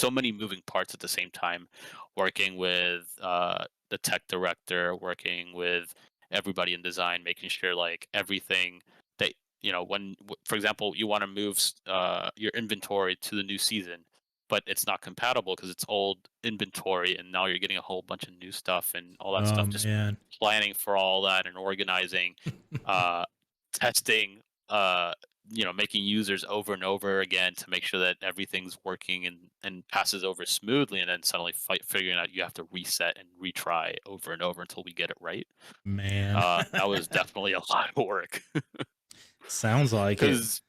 many moving parts at the same time, working with the tech director, working with everybody in design, making sure like everything that for example, you want to move your inventory to the new season, but it's not compatible because it's old inventory, and now you're getting a whole bunch of new stuff and all that Oh stuff. Just man, planning for all that and organizing, uh, testing, making users over and over again to make sure that everything's working and passes over smoothly, and then suddenly figuring out you have to reset and retry over and over until we get it right. man, That was definitely a lot of work. sounds like it.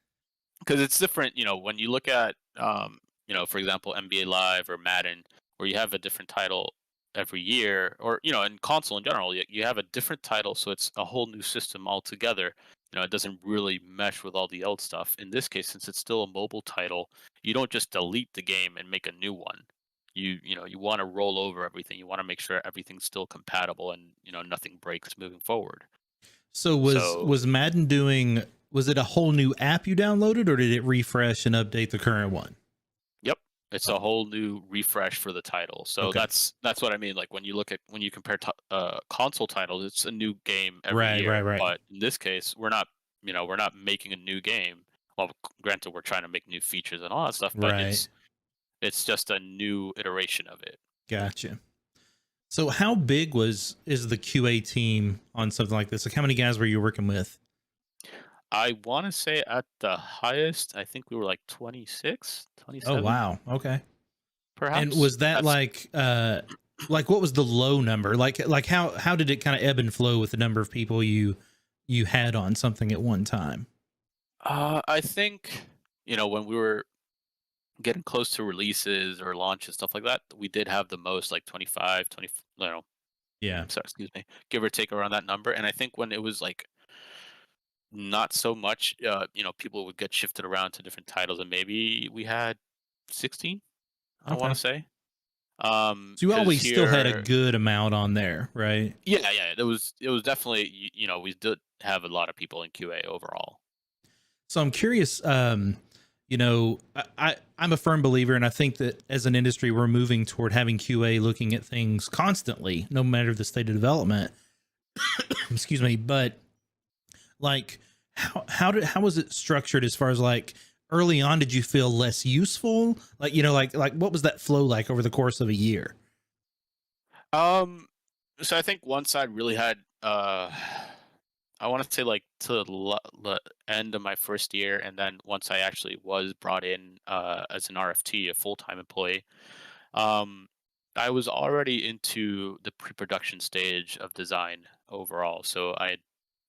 Because it's different, when you look at, for example, NBA Live or Madden, where you have a different title every year, or in console in general, you have a different title, so it's a whole new system altogether. It doesn't really mesh with all the old stuff. In this case, since it's still a mobile title, you don't just delete the game and make a new one. You want to roll over everything. You want to make sure everything's still compatible and nothing breaks moving forward. So So was Madden doing? Was it a whole new app you downloaded, or did it refresh and update the current one? Yep. It's Oh, a whole new refresh for the title. So okay, that's what I mean. Like when you compare console titles, it's a new game every right, right, year. right, But in this case, we're not making a new game. Well, granted, we're trying to make new features and all that stuff, but right. it's just a new iteration of it. Gotcha. So how big is the QA team on something like this? Like how many guys were you working with? I want to say at the highest, I think we were like 26, Oh 27, wow, okay. And perhaps. was that That's like what was the low number? Like how did it kind of ebb and flow with the number of people you had on something at one time? I think when we were getting close to releases or launches, stuff like that, we did have the most, like 25, 20, Yeah. sorry, excuse me, give or take around that number. And I think when it was like not so much, people would get shifted around to different titles, and maybe we had 16, I want Okay. to say. So you Because always still had a here, good amount on there, right? yeah, it was definitely, we did have a lot of people in QA overall. So I'm curious. I'm a firm believer, and I think that as an industry, we're moving toward having QA looking at things constantly, no matter the state of development. Excuse me, but like, how was it structured as far as like early on? Did you feel less useful? Like like what was that flow like over the course of a year? Um, so I think one side really had, I want to say like to the end of my first year, and then once I actually was brought in as an RFT, a full time employee, um, I was already into the pre-production stage of design overall. So I had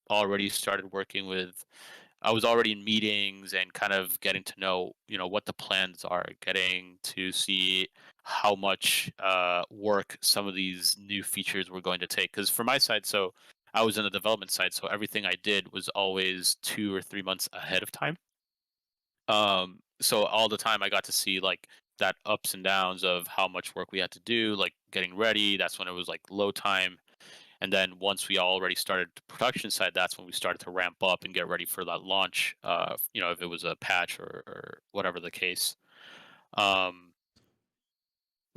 already started working with. I was already in meetings and kind of getting to know, what the plans are, getting to see how much work some of these new features were going to take. Because for my side, so I was in the development side, so everything I did was always 2 or 3 months ahead of time. So all the time I got to see like that ups and downs of how much work we had to do, like getting ready. That's when it was like low time, and then once we already started the production side, that's when we started to ramp up and get ready for that launch. If it was a patch or whatever the case. Um,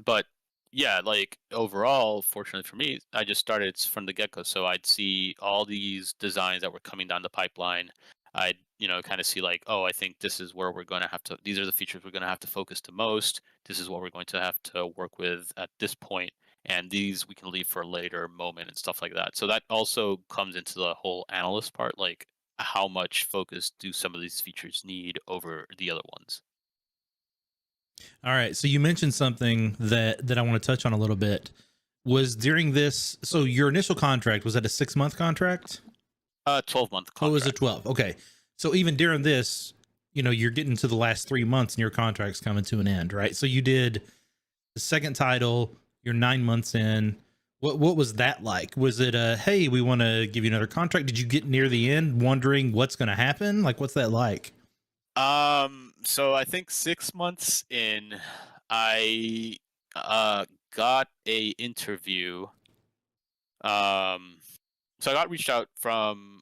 but yeah, like overall, fortunately for me, I just started from the get go. So I'd see all these designs that were coming down the pipeline. I'd, kind of see like, oh, I think this is where we're going to have to, these are the features we're going to have to focus the most. This is what we're going to have to work with at this point, and these we can leave for a later moment and stuff like that. So that also comes into the whole analyst part, like how much focus do some of these features need over the other ones? All right. So you mentioned something that I want to touch on a little bit. Was during this, so your initial contract, was that a 6-month contract? 12-month Oh, it was a contract. 12. Okay. So even during this, you're getting to the last 3 months and your contract's coming to an end, right? So you did the second title, you're 9 months in. What was that like? Was it hey, we want to give you another contract? Did you get near the end wondering what's going to happen? Like, what's that like? So I think 6 months in, I got a interview. Um, so I got reached out from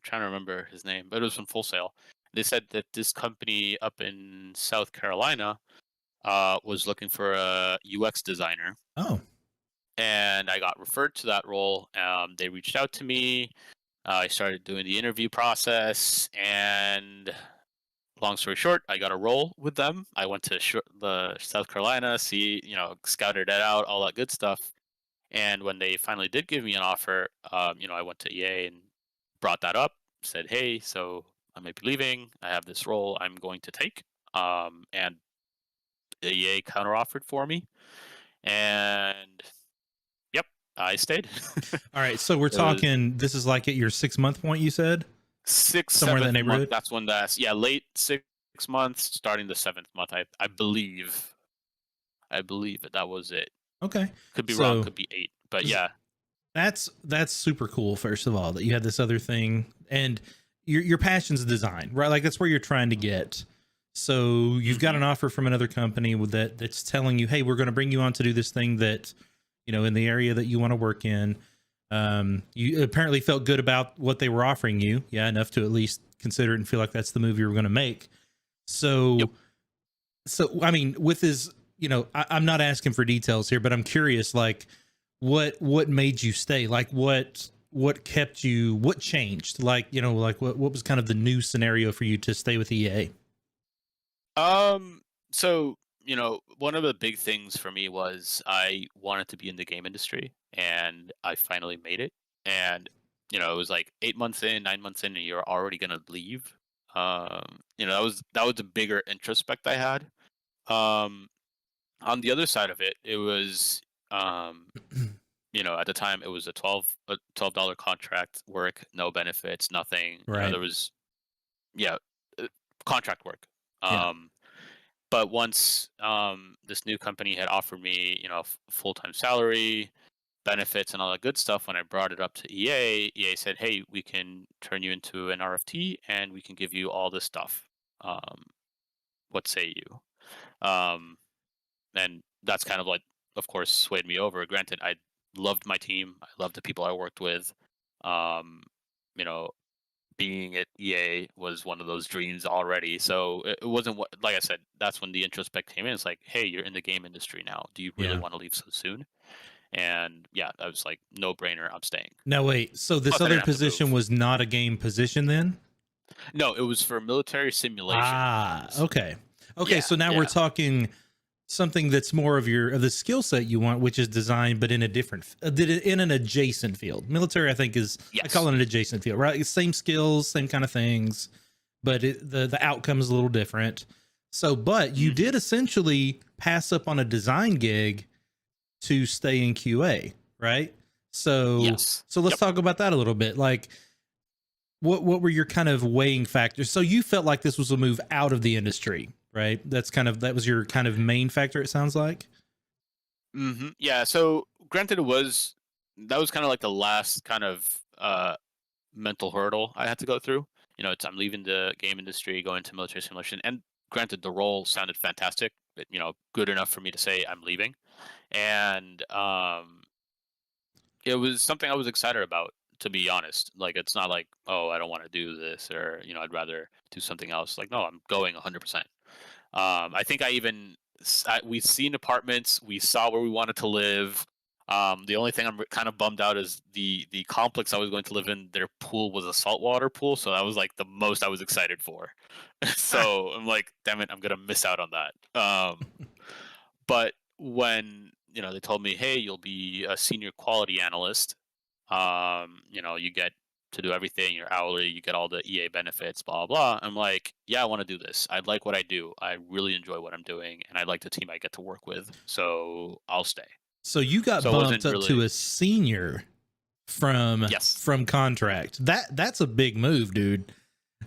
trying to remember his name, but it was from Full Sail. They said that this company up in South Carolina was looking for a UX designer, Oh, and I got referred to that role. They reached out to me. I started doing the interview process, and long story short, I got a role with them. I went to the South Carolina, scouted it out, all that good stuff. And when they finally did give me an offer, I went to EA and brought that up. Said, "Hey, so I might be leaving. I have this role I'm going to take." And EA counteroffered for me, and yep, I stayed. all right. So we're It was talking, this is like at your 6-month point, you said? sixth, Somewhere in that seventh month. neighborhood? That's when late 6 months, starting the seventh month. I believe. I believe that was it. Okay. Could be wrong. So Could be 8. But yeah. that's super cool, first of all, that you had this other thing, and your passion's design, right? Like, that's where you're trying to get. So you've got Hmm. an offer from another company that's telling you, hey, we're going to bring you on to do this thing that, in the area that you want to work in. You apparently felt good about what they were offering you, yeah, enough to at least consider it and feel like that's the move you were going to make. Yep. So I mean, with his, I'm not asking for details here, but I'm curious, like, what made you stay? Like, what kept you? What changed? Like, like, what was kind of the new scenario for you to stay with EA? So, one of the big things for me was I wanted to be in the game industry, and I finally made it. And, it was like 8 months in, 9 months in, and you're already gonna leave. That was a bigger introspect I had. Um, on the other side of it, it was, um, at the time it was a $12 contract work, no benefits, nothing. Right. There was, yeah, uh, contract work. Yeah. Um, but once this new company had offered me, full-time salary, benefits, and all that good stuff, when I brought it up to EA said, "Hey, we can turn you into an RFT, and we can give you all this stuff. Um, what say you?" Um, and that's kind of like, of course, swayed me over. Granted, I loved my team. I loved the people I worked with. Um, you know, being at EA was one of those dreams already. So it wasn't what, like I said, that's when the introspect came in. It's like, hey, you're in the game industry now. Do you really Yeah. want to leave so soon? And yeah, I was like, no brainer. I'm staying. Now wait. So this Plus, I other didn't have to position move. was not a game position then? No, it was for military simulation Ah, games. okay. Okay, Yeah, so now we're yeah, talking something that's more of the skill set you want, which is design, but in a different, in an adjacent field. Military, I think, is, I call yes. it an adjacent field, right? It's same skills, same kind of things, but the outcome is a little different. So, but you Hmm. did essentially pass up on a design gig to stay in QA, right? So, Yes. so let's Yep. talk about that a little bit. Like, what were your kind of weighing factors? So you felt like this was a move out of the industry, right? That was your kind of main factor, it sounds like. Yeah. So, granted, that was kind of like the last kind of mental hurdle I had to go through. I'm leaving the game industry, going to military simulation, and granted, the role sounded fantastic, but good enough for me to say I'm leaving, and it was something I was excited about. To be honest, like, it's not like, oh, I don't want to do this, or I'd rather do something else. Like, no, I'm going 100%. I think we've seen apartments, we saw where we wanted to live. The only thing I'm kind of bummed out is the complex I was going to live in. Their pool was a saltwater pool, so that was like the most I was excited for. So I'm like, damn it, I'm gonna miss out on that. But when they told me, hey, you'll be a senior quality analyst, you get to do everything. You're hourly. You get all the EA benefits. Blah blah. I'm like, yeah, I want to do this. I like what I do. I really enjoy what I'm doing, and I like the team I get to work with. So I'll stay. So you got So it bumped wasn't up to really a senior from yes. contract. That's a big move, dude.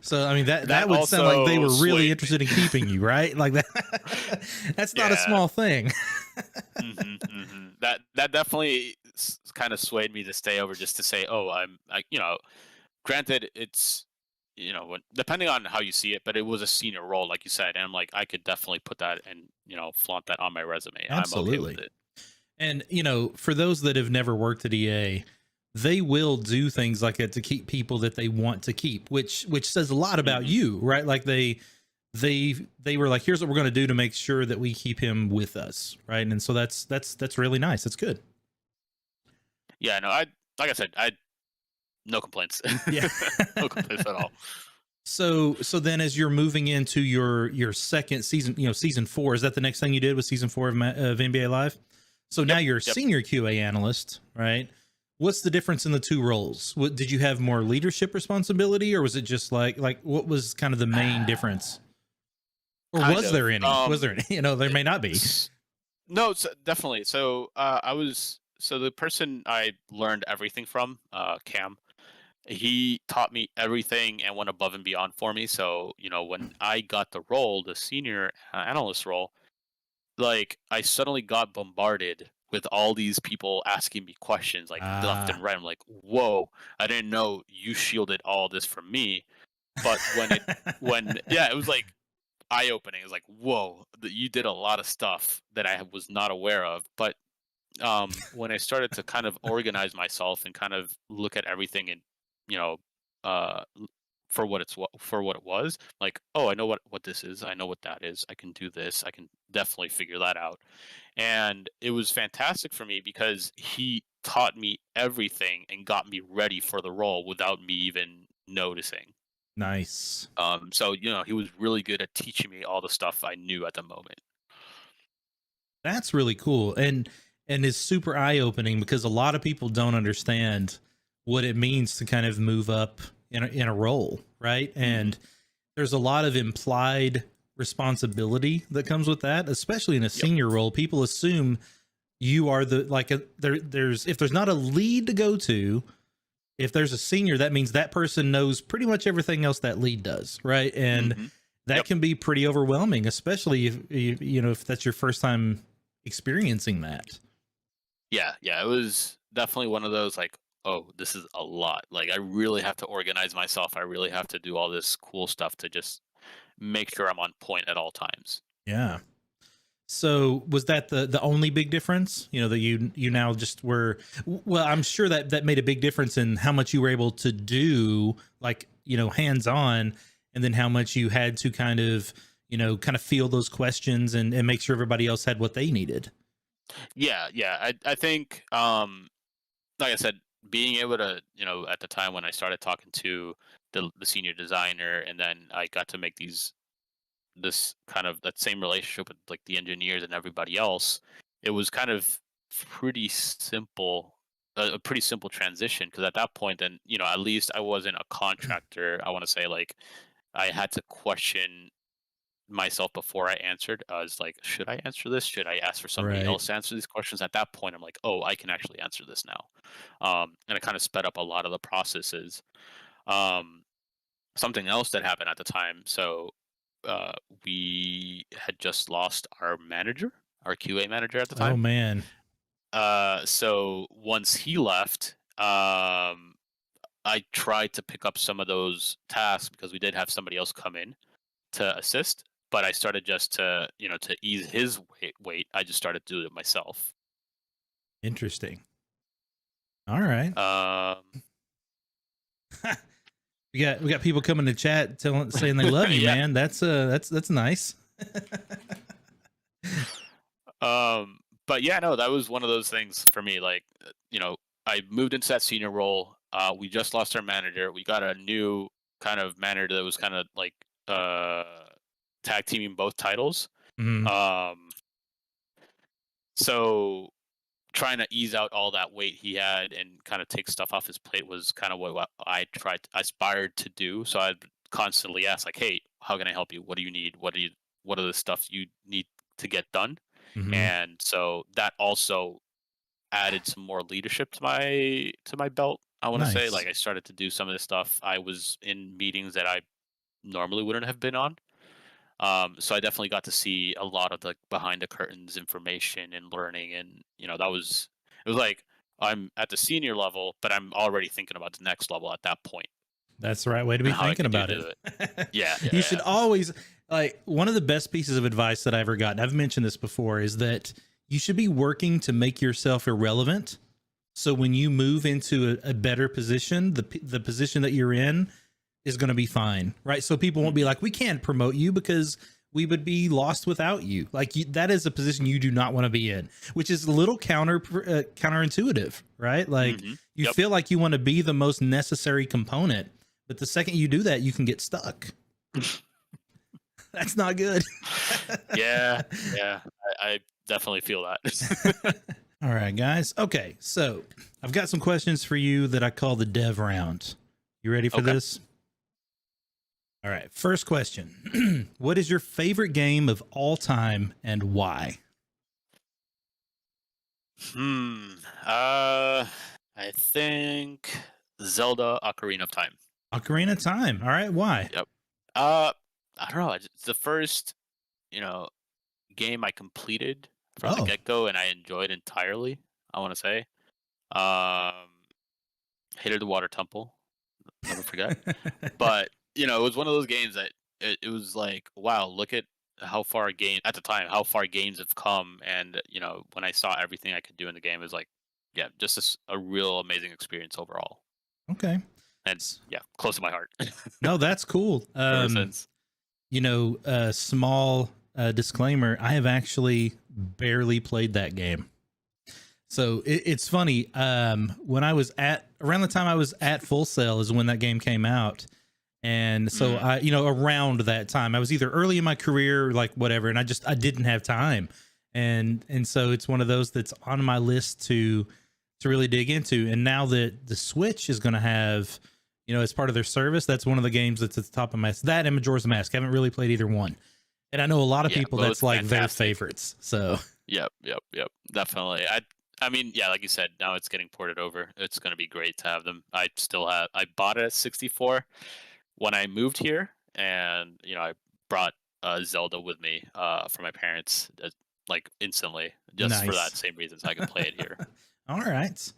So I mean that would sound like they also were really swayed interested in keeping you, right? Like that. That's not a Yeah. small thing. That definitely kind of swayed me to stay over just to say, oh, granted, it's depending on how you see it, but it was a senior role, like you said, and I'm like, I could definitely put that and flaunt that on my resume. I'm okay with Absolutely. it. And for those that have never worked at EA, they will do things like that to keep people that they want to keep, which says a lot about Mhm. you, right? Like they were like, here's what we're going to do to make sure that we keep him with us, right? And so that's really nice. That's good. Yeah, no, like I said, I no complaints. Yeah. No complaints at all. So then as you're moving into your second season, season 4, is that the next thing you did with season 4 of NBA Live? So now you're a Yep. senior QA analyst, right? What's the difference in the two roles? What did you have more leadership responsibility, or was it just like what was kind of the main difference? Or Kind was of. there any? Was there any? There may not be. No, definitely. So the person I learned everything from, Cam. He taught me everything and went above and beyond for me. So when I got the role, the senior analyst role, like I suddenly got bombarded with all these people asking me questions like left and Ah. right. I'm like, whoa, I didn't know you shielded all this from me. But yeah, it was like eye opening. It was like, whoa, you did a lot of stuff that I was not aware of. But when I started to kind of organize myself and kind of look at everything and you know for what it was, like, oh, I know what this is, I know what that is, I can do this, I can definitely figure that out. And it was fantastic for me because he taught me everything and got me ready for the role without me even noticing. Nice. So he was really good at teaching me all the stuff I knew at the moment. That's really cool, and is super eye opening because a lot of people don't understand what it means to kind of move up in a role, right? And there's a lot of implied responsibility that comes with that, especially in a Yep. senior role. People assume you are there's if there's not a lead to go to, if there's a senior, that means that person knows pretty much everything else that lead does, right? And Mhm. that Yep. can be pretty overwhelming, especially if if that's your first time experiencing that. Yeah, it was definitely one of those like, oh, this is a lot. Like I really have to organize myself. I really have to do all this cool stuff to just make sure I'm on point at all times. Yeah. So was that the only big difference? That you now just were, well, I'm sure that made a big difference in how much you were able to do, like, hands on, and then how much you had to kind of, feel those questions and make sure everybody else had what they needed. Yeah. I think like I said, being able to, at the time when I started talking to the senior designer and then I got to make this kind of that same relationship with like the engineers and everybody else, it was kind of pretty simple, a pretty simple transition because at that point, then at least I wasn't a contractor. I want to say like I had to question myself before I answered. I was like, should I answer this? Should I ask for somebody Right. else to answer these questions? At that point, I'm like, oh, I can actually answer this now, and it kind of sped up a lot of the processes. Um, Something else that happened at the time. So uh, we had just lost our manager, our QA manager at the Oh time. man. So once he left, I tried to pick up some of those tasks because we did have somebody else come in to assist. But I started just to ease his weight. I just started doing it myself. Interesting. All right. Um, We got people coming to chat saying they love you, yeah. man. That's nice. But yeah, no, that was one of those things for me. Like, I moved into that senior role. We just lost our manager. We got a new kind of manager that was kind of like uh, tag teaming both titles. Mhm. Um, so trying to ease out all that weight he had and kind of take stuff off his plate was kind of what I aspired to do. So I'd constantly ask like, "Hey, how can I help you? What do you need? What are the stuff you need to get done?" Hmm. And so that also added some more leadership to my belt. I want to say, Nice. like, I started to do some of this stuff. I was in meetings that I normally wouldn't have been on. So I definitely got to see a lot of the behind the curtains information and learning, and it was like I'm at the senior level, but I'm already thinking about the next level at that point That's the right way to be and how I thinking could do about it. to it. Yeah, yeah, You should yeah. always, like, one of the best pieces of advice that I ever gotten, I've mentioned this before, is that you should be working to make yourself irrelevant. So when you move into a better position, the position that you're in is going to be fine, right? So people won't be like, we can't promote you because we would be lost without you. Like that is a position you do not want to be in, which is a little counterintuitive, right? Like you Yep. feel like you want to be the most necessary component, but the second you do that, you can get stuck. That's not good. Yeah, yeah. I definitely feel that. All right, guys. Okay, so I've got some questions for you that I call the dev round. You ready for Okay. this? All right. First question. What is your favorite game of all time and why? I think Zelda Ocarina of Time. Ocarina of Time. All right. Why? Yep. I don't know. It's the first, you know, game I completed from the Oh, get-go, and I enjoyed entirely. I want to say, um, hated the Water Temple. Never forget. But it was one of those games that it was like, wow, look at how far how far games have come, and when I saw everything I could do in the game, it was like, yeah, just a real amazing experience overall, okay. and yeah, close to my heart No, that's cool. ever since. Small disclaimer, I have actually barely played that game. So it's funny. When I was around the time I was at Full Sail is when that game came out. And so around that time, I was either early in my career, or like whatever, and I didn't have time. And so it's one of those that's on my list to really dig into. And now that the Switch is going to have, as part of their service, that's one of the games that's at the top of my list. That and Majora's Mask. I haven't really played either one. And I know a lot of Yeah, people both that's like their fantastic. favorites. So Yep, definitely. I mean, yeah, like you said, now it's getting ported over. It's going to be great to have them. I bought it at 64 when I moved here, and I brought Zelda with me for my parents, like instantly, just for nice. that same reason, so I could play it here. All right.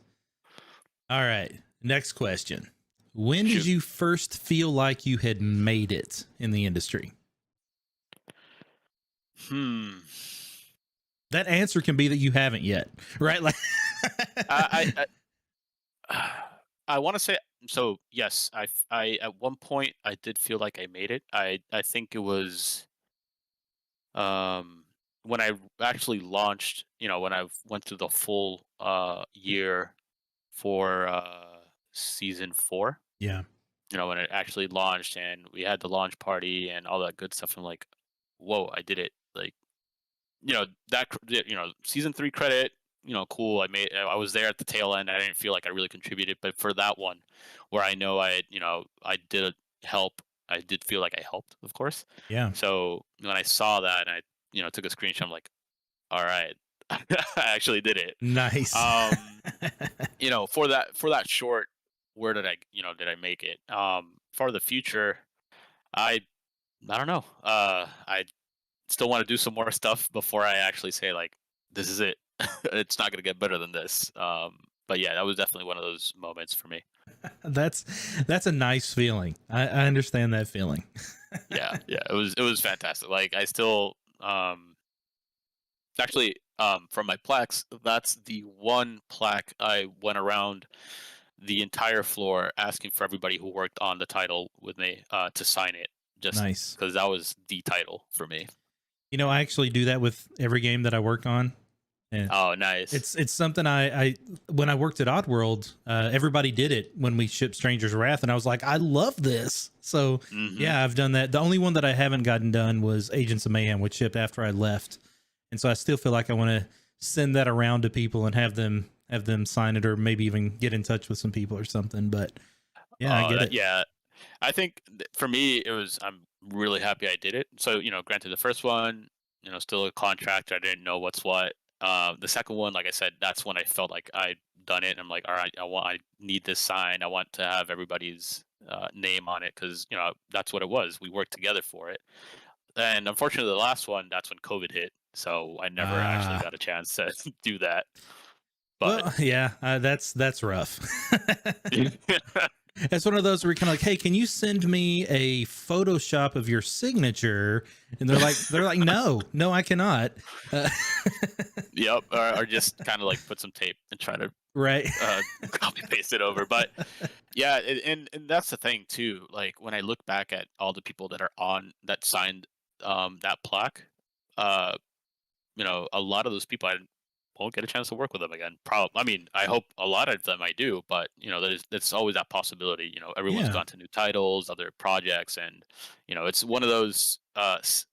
All right. Next question. When did Shoot. you first feel like you had made it in the industry? That answer can be that you haven't yet, right? Like, I I want to say so. Yes, I at one point I did feel like I made it. I think it was um when I actually launched. When I went through the full year for season 4. yeah, When it actually launched and we had the launch party and all that good stuff. I'm like, whoa, I did it! Like, season 3 credit. Cool. I was there at the tail end. I didn't feel like I really contributed, but for that one, where I know I did help. I did feel like I helped, of course. yeah, So when I saw that, and I took a screenshot. I'm like, all right, I actually did it. nice. For that short, where did I make it? For the future, I I don't know. I still want to do some more stuff before I actually say like, this is it. It's not gonna get better than this. But yeah, that was definitely one of those moments for me. That's a nice feeling. I understand that feeling. Yeah, yeah, it was fantastic. Like I still actually from my plaques, that's the one plaque I went around the entire floor asking for everybody who worked on the title with me to sign it, just Nice. because that was the title for me. I actually do that with every game that I work on. And Oh, nice. it's something I when I worked at Oddworld, everybody did it when we shipped Stranger's Wrath, and I was like, I love this. So yeah, I've done that. The only one that I haven't gotten done was Agents of Mayhem, which shipped after I left, and so I still feel like I want to send that around to people and have them sign it, or maybe even get in touch with some people or something. But yeah, I get it. Yeah, I think for me, I'm really happy I did it. So, granted, the first one, still a contract. I didn't know what's what. The second one, like I said, that's when I felt like I'd done it. And I'm like, all right, I need this sign. I want to have everybody's name on it because, that's what it was. We worked together for it. And unfortunately, the last one, that's when COVID hit. So I never actually Ah, got a chance to do that. But well, yeah, that's rough. It's one of those where you're kind of like, hey, can you send me a Photoshop of your signature? And they're like, no, I cannot. Uh, yep, or just kind of like put some tape and try to right. copy paste it over. But yeah, and that's the thing too. Like when I look back at all the people that are on that signed that plaque, uh, a lot of those people I won't get a chance to work with them again. I mean, I hope a lot of them I do, but there's always that possibility. Everyone's Yeah, gone to new titles, other projects, and it's one of those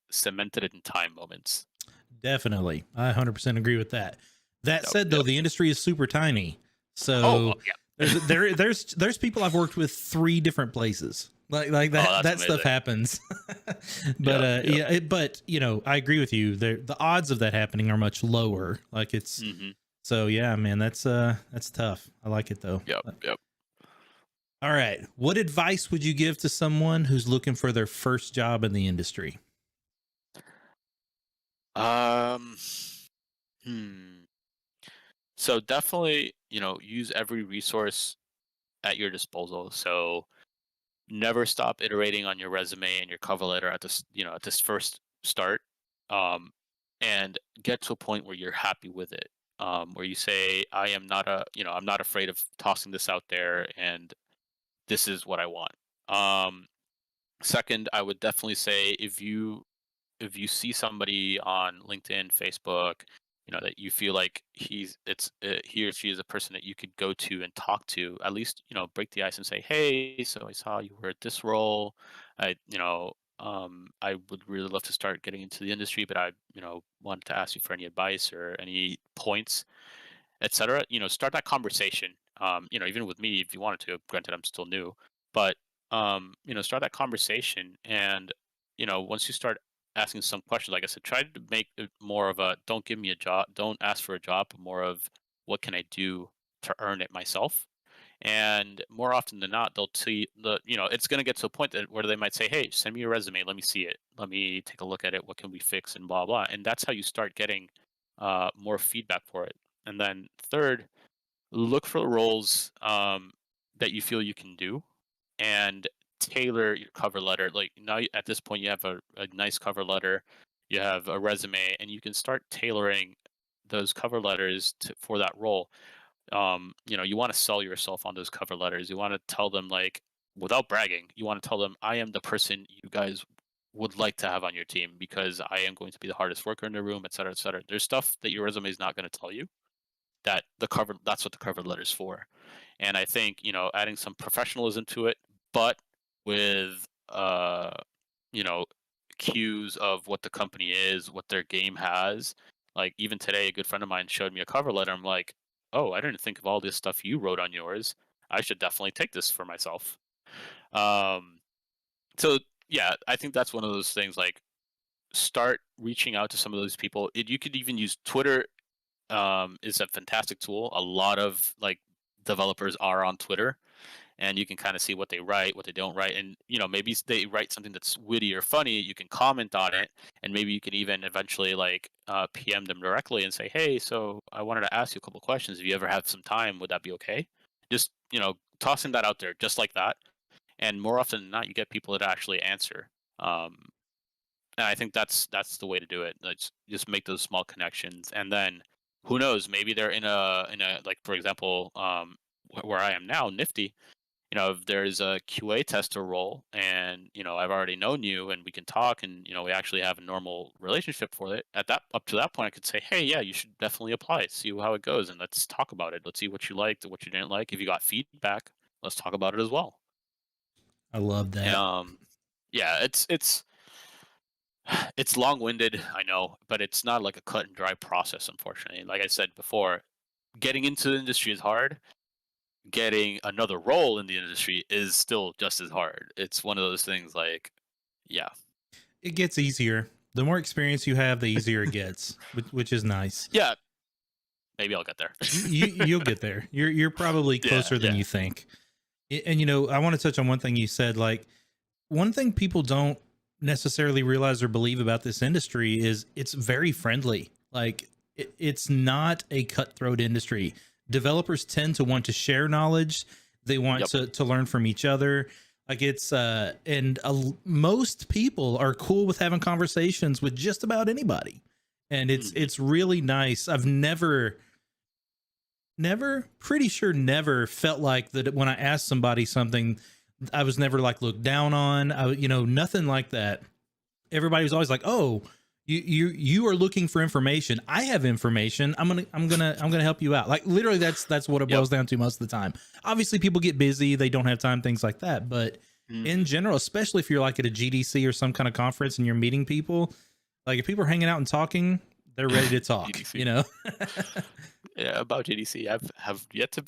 cemented in time moments. definitely. I 100% agree with that. That Yep, said, though, yep. the industry is super tiny. Oh, So yeah. there's people I've worked with 3 different places. Like Oh, that that's that stuff amazing. happens. But Yep, yep. yeah, but I agree with you. The odds of that happening are much lower. Like it's Hmm. so yeah, man, that's tough. I like it though. Yep, yep. All right. What advice would you give to someone who's looking for their first job in the industry? Um, hmm. So definitely, use every resource at your disposal. So never stop iterating on your resume and your cover letter at this first start, um, and get to a point where you're happy with it. Where you say, I'm not afraid of tossing this out there, and this is what I want. Um, Second, I would definitely say if you see somebody on LinkedIn, Facebook, that you feel like he or she is a person that you could go to and talk to, at least break the ice and say, hey, so I saw you were at this role. I would really love to start getting into the industry, but I wanted to ask you for any advice or any points, etc. Start that conversation. Even with me, if you wanted to. Granted, I'm still new, but start that conversation, and once you start asking some questions, like I said, try to make it more of a don't give me a job, don't ask for a job, but more of what can I do to earn it myself. And more often than not, they'll see it's going to get to a point that where they might say, hey, send me your resume, let me see it, let me take a look at it, what can we fix, and blah blah. And that's how you start getting more feedback for it. And then third, look for roles that you feel you can do, and tailor your cover letter. Like now, at this point, you have a nice cover letter, you have a resume, and you can start tailoring those cover letters for that role. You want to sell yourself on those cover letters. You want to tell them, like, without bragging, you want to tell them, I am the person you guys would like to have on your team because I am going to be the hardest worker in the room, et cetera, et cetera. There's stuff that your resume is not going to tell you that's what the cover letter's for. And I think, adding some professionalism to it, but with you know, cues of what the company is, what their game has. Like even today, a good friend of mine showed me a cover letter. I'm like, oh, I didn't think of all this stuff you wrote on yours. I should definitely take this for myself. Um, so yeah, I think that's one of those things. Like, start reaching out to some of those people. You could even use Twitter. Is a fantastic tool. A lot of like developers are on Twitter, and you can kind of see what they write, what they don't write, and maybe they write something that's witty or funny. You can comment on it, and maybe you can even eventually like PM them directly and say, "Hey, so I wanted to ask you a couple of questions. If you ever have some time, would that be okay?" Just tossing that out there, just like that, and more often than not, you get people that actually answer. Um, and I think that's the way to do it. Like, just make those small connections, and then who knows? Maybe they're in a like, for example, where I am now, Nifty. If there's a QA tester role, and I've already known you, and we can talk, and we actually have a normal relationship for it. Up to that point, I could say, hey, yeah, you should definitely apply, see how it goes, and let's talk about it. Let's see what you liked, what you didn't like. If you got feedback, let's talk about it as well. I love that. Um, yeah, it's It's long-winded, I know, but it's not like a cut and dry process, unfortunately. Like I said before, getting into the industry is hard. Getting another role in the industry is still just as hard. It's one of those things like, yeah. It gets easier. The more experience you have, the easier it gets, which is nice. Yeah, maybe I'll get there. You'll get there. You're probably Yeah, closer than yeah. you think. And I want to touch on one thing you said. Like, one thing people don't necessarily realize or believe about this industry is it's very friendly. Like, it's not a cutthroat industry. Developers tend to want to share knowledge. They want Yep. to learn from each other. Like, most people are cool with having conversations with just about anybody. And Mhm. it's really nice. I've pretty sure never felt like that when I asked somebody something, I was never like looked down on. Nothing like that. Everybody was always like, "Oh, you are looking for information. I have information. I'm gonna help you out." Like, literally, that's what it Yep. boils down to most of the time. Obviously, people get busy; they don't have time, things like that. But in Mhm. general, especially if you're like at a GDC or some kind of conference and you're meeting people, like if people are hanging out and talking, they're ready to talk. GDC. Yeah, about GDC, have yet to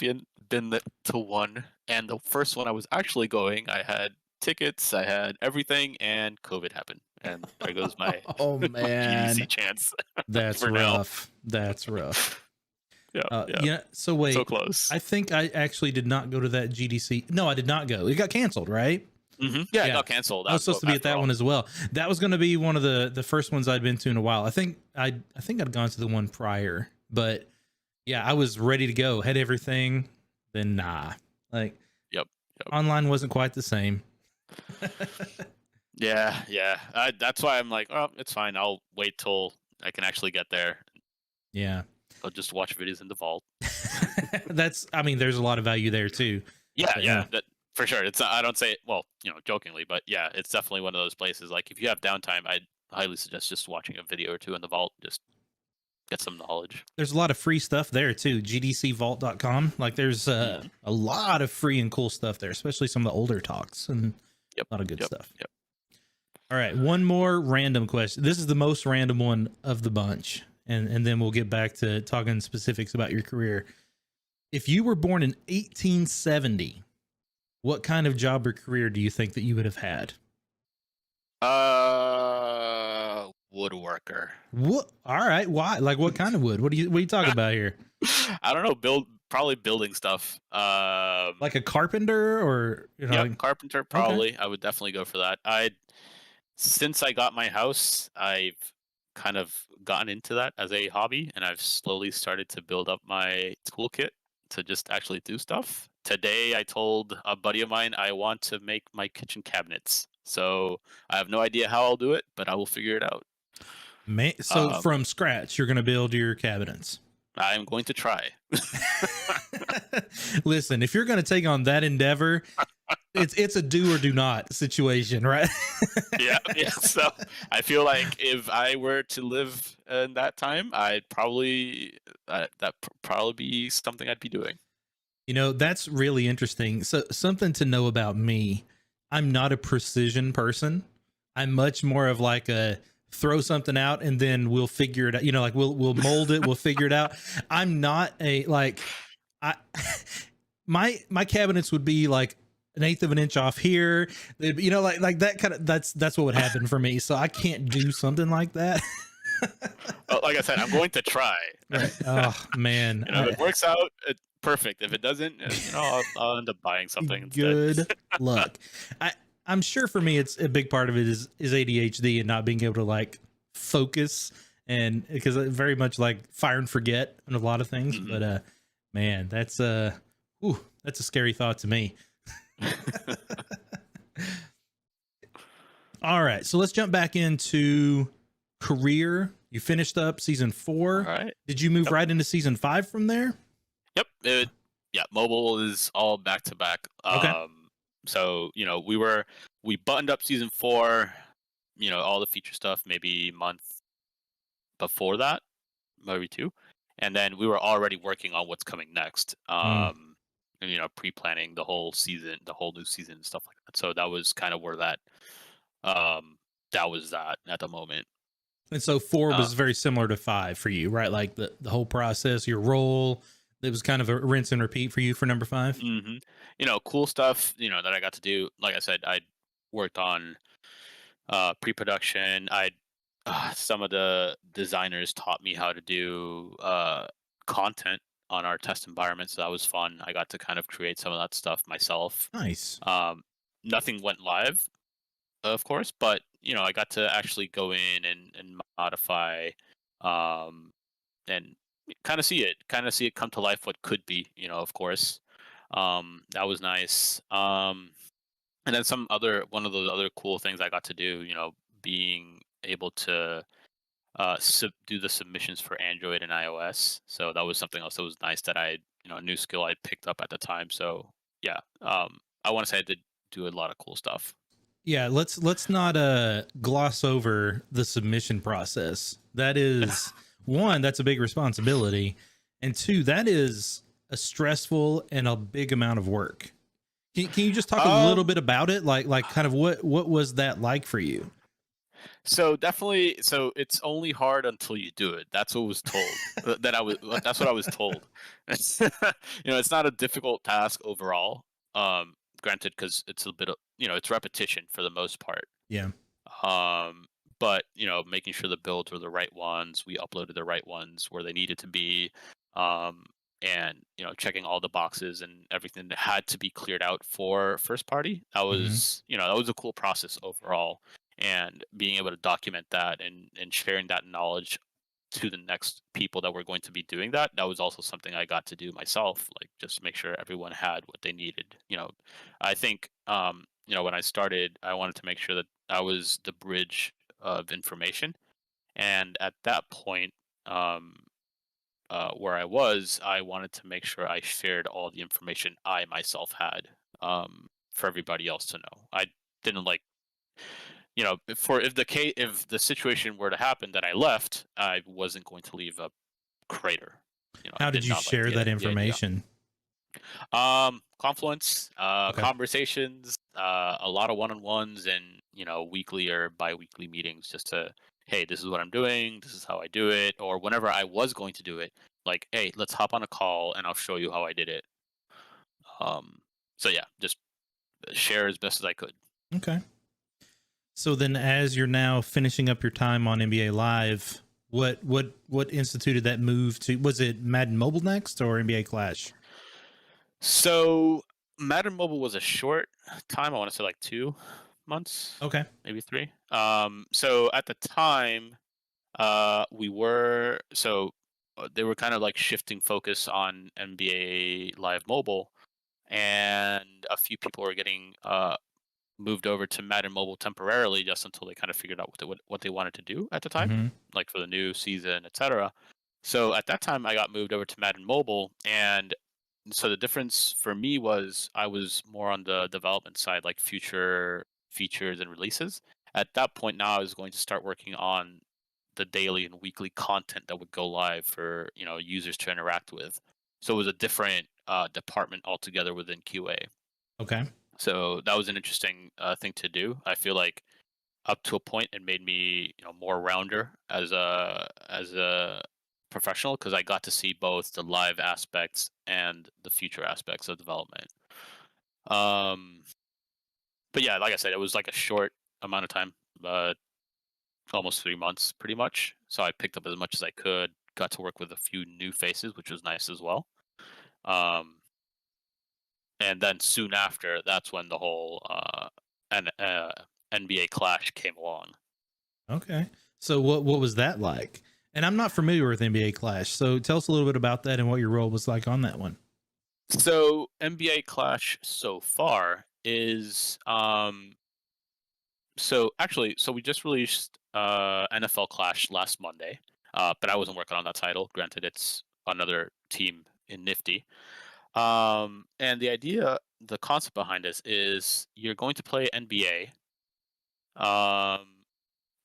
to one, and the first one I was actually going, I had tickets, I had everything, and COVID happened, and there goes my Oh my GDC man, chance that's for now. rough. That's rough. Yeah, yeah, Yeah. So so wait, close. I think I actually did not go to that GDC. No, I did not go. It got canceled, right? Yeah, it Yeah. got canceled I was supposed to be at after that all. one as well. That was going to be one of the first ones I'd been to in a while. I think I'd gone to the one prior, but yeah, I was ready to go. Had everything. Then nah. Like, Yep, yep. online wasn't quite the same. Yeah, yeah. That's why I'm like, oh, it's fine. I'll wait till I can actually get there. Yeah. I'll just watch videos in the vault. I mean, there's a lot of value there too. Yeah, But yeah, yeah. that for sure. It's I don't say it well, jokingly, but yeah, it's definitely one of those places. Like if you have downtime, I'd highly suggest just watching a video or two in the vault, just get some knowledge. There's a lot of free stuff there too. GDCvault.com. Like, there's Mhm. a lot of free and cool stuff there, especially some of the older talks and Yep, a lot of good yep, stuff. yep. All right, one more random question. This is the most random one of the bunch, and then we'll get back to talking specifics about your career. If you were born in 1870, what kind of job or career do you think that you would have had? Woodworker. What? All right, why? Like, what kind of wood? What are you talking about here? I don't know. Probably building stuff. Like a carpenter, or Yep, like, carpenter okay. probably. I would definitely go for that. Since I got my house, I've kind of gotten into that as a hobby, and I've slowly started to build up my toolkit to just actually do stuff. Today, I told a buddy of mine I want to make my kitchen cabinets. So I have no idea how I'll do it, but I will figure it out. Man, so Um, from scratch, you're going to build your cabinets. I'm going to try. Listen, if you're going to take on that endeavor, it's a do or do not situation, right? Yeah, yeah. So I feel like if I were to live in that time, I'd probably probably be something I'd be doing. That's really interesting. So, something to know about me, I'm not a precision person. I'm much more of like a throw something out and then we'll figure it out. Like, we'll mold it, we'll figure it out. I'm not a like I my cabinets would be like an eighth of an inch off here. Like that kind of that's what would happen for me. So I can't do something like that. Well, like I said, I'm going to try. Right. Oh man. If it works out, perfect. If it doesn't, I'll end up buying something instead. Good luck. I I'm sure for me it's a big part of it is ADHD and not being able to like focus, and because I very much like fire and forget on a lot of things. Mhm. But man, that's a scary thought to me. All right, so let's jump back into career. You finished up season All 4. right. Did you move Yep. right into season 5 from there? Yep. Yeah. Mobile is all back to back. Okay. So we buttoned up season 4. All the feature stuff maybe a month before that, maybe 2, and then we were already working on what's coming next. Mm, And pre-planning the whole season, the whole new season and stuff like that. So that was kind of where that that was that at the moment. And so 4 Uh, was very similar to 5 for you, right? Like the whole process, your role, it was kind of a rinse and repeat for you for number 5. hmm Cool stuff, that I got to do. Like I said, I worked on pre-production. Some of the designers taught me how to do content on our test environment, so that was fun. I got to kind of create some of that stuff myself. Nice. Um, Nothing went live, of course, but I got to actually go in and modify, um, and kind of see it come to life. What could be, of course. That was nice. And then one of those other cool things I got to do, being able to do the submissions for Android and iOS. So that was something else that was nice that a new skill I picked up at the time. So yeah, I want to say I did do a lot of cool stuff. Yeah, let's not gloss over the submission process. That is one, that's a big responsibility, and two, that is a stressful and a big amount of work. Can you just talk a little bit about it? Like kind of what was that like for you? So definitely, so it's only hard until you do it. That's what was told. That's what I was told. It's not a difficult task overall. Granted, because it's a bit of, it's repetition for the most part. Yeah. Um, but making sure the builds were the right ones, we uploaded the right ones where they needed to be, um, and checking all the boxes and everything that had to be cleared out for first party. That Hmm. was that was a cool process overall, and being able to document that and sharing that knowledge to the next people that were going to be doing that. That was also something I got to do myself, like just make sure everyone had what they needed. I think when I started, I wanted to make sure that I was the bridge of information, and at that point, um, where I wanted to make sure I shared all the information I myself had, for everybody else to know. I didn't like, if the situation were to happen that I left, I wasn't going to leave a crater. I How did did you not like share that the idea. information? Confluence, Okay. conversations, a lot of one-on-ones, and weekly or bi-weekly meetings, just to, hey, this is what I'm doing, this is how I do it, or whenever I was going to do it, like, hey, let's hop on a call and I'll show you how I did it. Um, so yeah, just share as best as I could. Okay. So then, as you're now finishing up your time on NBA Live, what instituted that move to? Was it Madden Mobile next or NBA Clash? So Madden Mobile was a short time. I want to say like 2 months, Okay. maybe 3. So at the time, they were kind of like shifting focus on NBA Live Mobile, and a few people were getting moved over to Madden Mobile temporarily, just until they kind of figured out what they wanted to do at the time, Mm-hmm. like for the new season, etc. So at that time, I got moved over to Madden Mobile, and so the difference for me was I was more on the development side, like future features and releases. At that point, now I was going to start working on the daily and weekly content that would go live for users to interact with. So it was a different department altogether within QA. Okay. So that was an interesting thing to do. I feel like up to a point, it made me more rounder as a professional, because I got to see both the live aspects and the future aspects of development. Um, but yeah, like I said, it was like a short amount of time, almost 3 months, pretty much. So I picked up as much as I could. Got to work with a few new faces, which was nice as well. Um, and then soon after, that's when the whole NBA Clash came along. Okay. So what was that like? And I'm not familiar with NBA Clash, so tell us a little bit about that and what your role was like on that one. So NBA Clash so far is so we just released NFL Clash last Monday. But I wasn't working on that title. Granted, it's another team in Nifty. And the concept behind this is you're going to play NBA, um,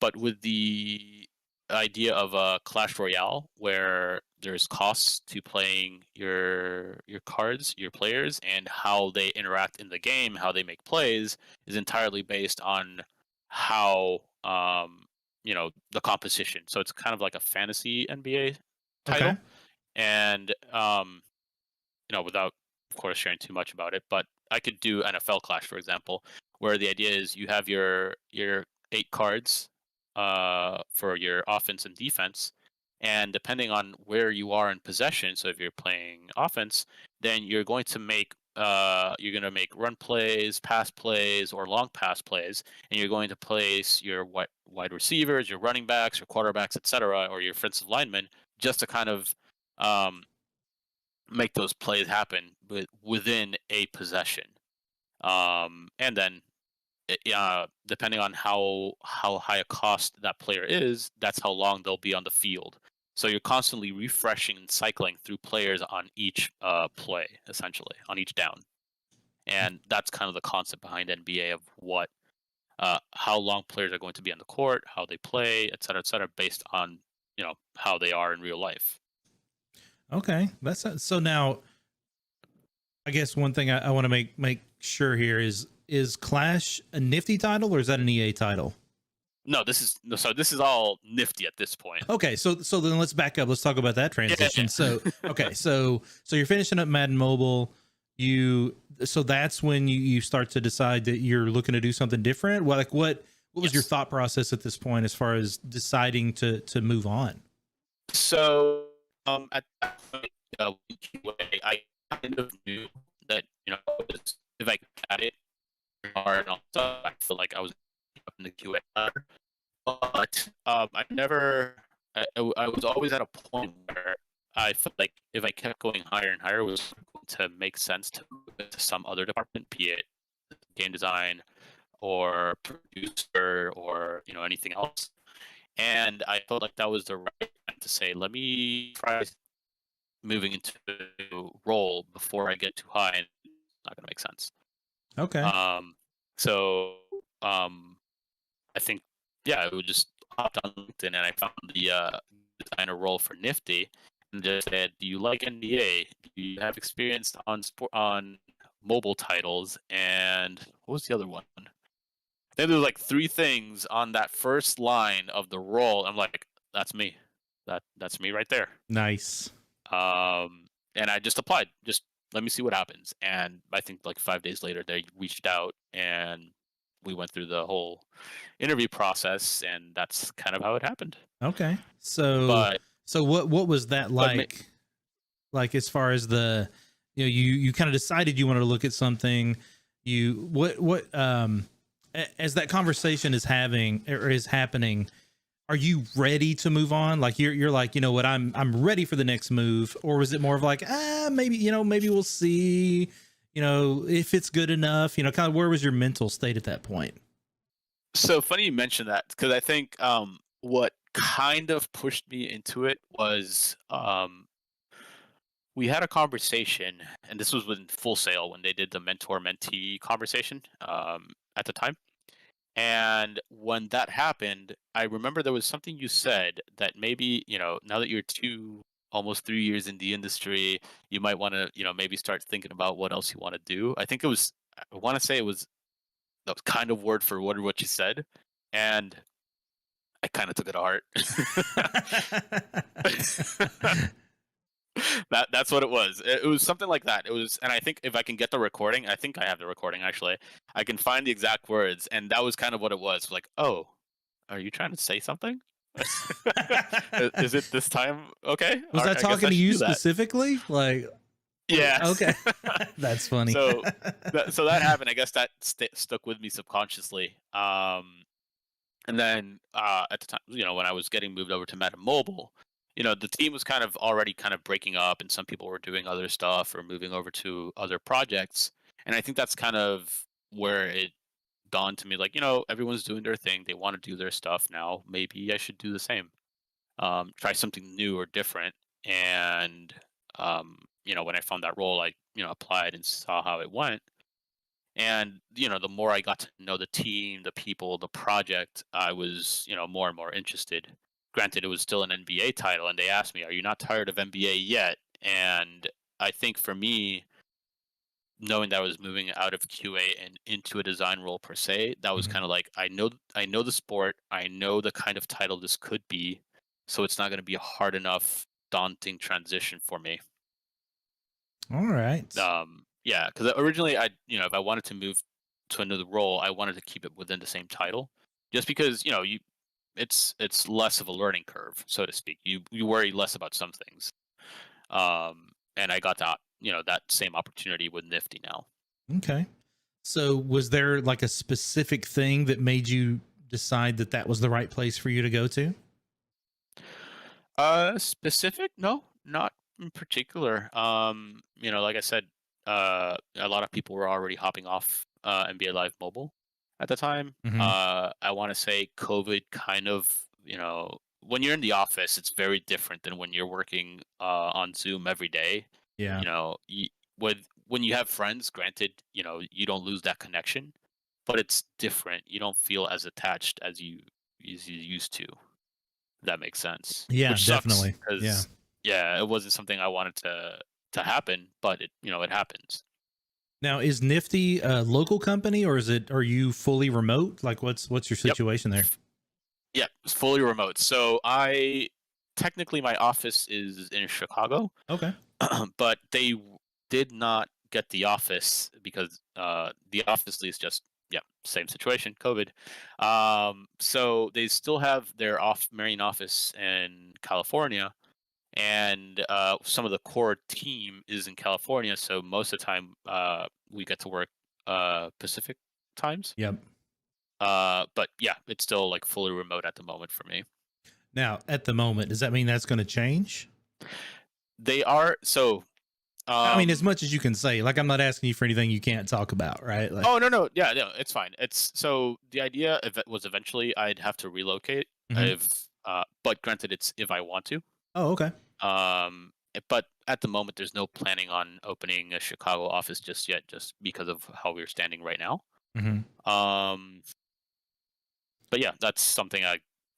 but with the idea of a Clash Royale, where there's costs to playing your cards, your players, and how they interact in the game, how they make plays, is entirely based on how the composition. So it's kind of like a fantasy NBA Okay. title, and without of course sharing too much about it, but I could do NFL Clash, for example, where the idea is you have your 8 cards for your offense and defense, and depending on where you are in possession, so if you're playing offense, then you're going to make run plays, pass plays, or long pass plays, and you're going to place your wide receivers, your running backs, your quarterbacks, etc., or your offensive linemen, just to kind of um, make those plays happen within a possession. And then depending on how high a cost that player is, that's how long they'll be on the field. So you're constantly refreshing and cycling through players on each play, essentially on each down, and that's kind of the concept behind NBA of how long players are going to be on the court, how they play, et cetera, based on how they are in real life. Okay. So now I guess one thing I want to make sure here is Clash a Nifty title or is that an EA title? No, this is all Nifty at this point. Okay, so then let's back up. Let's talk about that transition. Yeah. So okay, so you're finishing up Madden Mobile. So that's when you start to decide that you're looking to do something different. What was your thought process at this point as far as deciding to move on? So at that point, I kind of knew that if I got it, and also I feel like I was up in the QA ladder. But I never. I was always at a point where I felt like if I kept going higher and higher, it was going to make sense to move into some other department, be it game design or producer or anything else. And I felt like that was the right time to say, let me try moving into a role before I get too high, and it's not going to make sense. Okay. So I think, yeah, I would just hopped on LinkedIn and I found the designer role for Nifty and just said, "Do you like NBA? Do you have experience on mobile titles?" And what was the other one? I think there was like 3 things on that first line of the role. I'm like, "That's me. That's me right there." Nice. And I just applied. Just let me see what happens. And I think like 5 days later, they reached out and we went through the whole interview process, and that's kind of how it happened. Okay. So But what was that like? Like as far as you kind of decided you wanted to look at something. As that conversation is happening, are you ready to move on? Like you're like, you know what, I'm ready for the next move, or was it more of like, maybe we'll see, if it's good enough, kind of where was your mental state at that point? So funny you mentioned that, because I think what kind of pushed me into it was we had a conversation, and this was with Full Sail when they did the mentor-mentee conversation at the time. And when that happened, I remember there was something you said that maybe, now that you're almost 3 years in the industry, you might want to, maybe start thinking about what else you want to do. I want to say that was kind of word for word what you said. And I kind of took it to heart. That's what it was. It was something like that. It was, and I think if I can get the recording, I think I have the recording actually. I can find the exact words, and that was kind of what it was. Like, oh, are you trying to say something? Is it this time? Okay. Was I talking to you specifically? Like, yeah. Okay. That's funny. So that happened. I guess that stuck with me subconsciously. And then at the time, when I was getting moved over to Madden Mobile, the team was kind of already kind of breaking up, and some people were doing other stuff or moving over to other projects. And I think that's kind of where it dawned to me, like, everyone's doing their thing. They want to do their stuff now. Maybe I should do the same. Try something new or different. And, when I found that role, I, applied and saw how it went. And, the more I got to know the team, the people, the project, I was, more and more interested. Granted, it was still an NBA title, and they asked me, "Are you not tired of NBA yet?" And I think for me, knowing that I was moving out of QA and into a design role per se, that was Mhm. kind of like I know the sport, I know the kind of title this could be, so it's not going to be a hard enough, daunting transition for me. All right. Yeah, because originally if I wanted to move to another role, I wanted to keep it within the same title, just because it's less of a learning curve, so to speak. You worry less about some things. And I got that same opportunity with Nifty now. Okay. So was there like a specific thing that made you decide that that was the right place for you to go to? Specific? No, not in particular. Like I said, a lot of people were already hopping off NBA Live Mobile at the time. Hmm. I want to say COVID kind of, when you're in the office, it's very different than when you're working on Zoom every day. Yeah. You know, you, with when you have friends, granted, you don't lose that connection, but it's different. You don't feel as attached as you used to. If that makes sense. Yeah, Which sucks definitely. Yeah. because yeah, it wasn't something I wanted to happen, but it happens. Now, is Nifty a local company or are you fully remote? Like what's your Yep. situation there? Yeah, it's fully remote. So I technically my office is in Chicago, Okay. but they did not get the office because the office lease just yeah, same situation, COVID. So they still have their main office in California, and some of the core team is in California. So most of the time, we get to work Pacific times. Yep. But yeah, it's still like fully remote at the moment for me. Now, at the moment, does that mean that's going to change? They are so. I mean, as much as you can say, like, I'm not asking you for anything you can't talk about, right? Like, Oh no, yeah, no, it's fine. It's so the idea of it was eventually I'd have to relocate mhm. if, but granted, it's if I want to. Oh, okay. But at the moment, there's no planning on opening a Chicago office just yet, just because of how we're standing right now. Hmm. Um, but yeah, that's something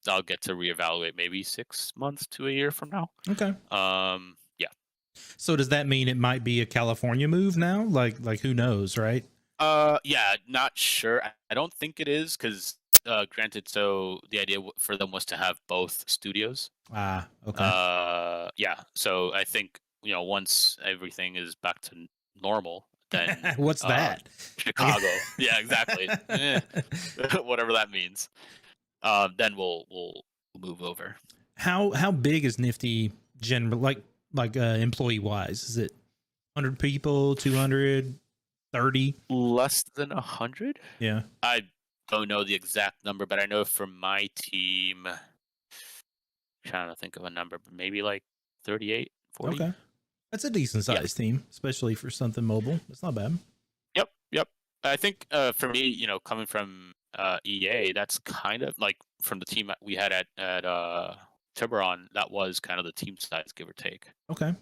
I'll get to reevaluate maybe 6 months to a year from now. Okay. Yeah. So does that mean it might be a California move now? Like who knows, right? Yeah, not sure. I don't think it is because, granted, so the idea for them was to have both studios. Ah, okay. Yeah. So I think once everything is back to normal, then What's that? Chicago. Yeah, exactly. Whatever that means. Then we'll move over. How big is Nifty general like employee wise? Is it 100 people, 200, 30? Less than 100. Yeah. I don't know the exact number, but I know for my team, trying to think of a number, but maybe like 38, 40. Okay. That's a decent Yeah. sized team, especially for something mobile. That's not bad. Yep. I think for me, coming from EA, that's kind of like from the team that we had at Tiburon, that was kind of the team size, give or take. Okay.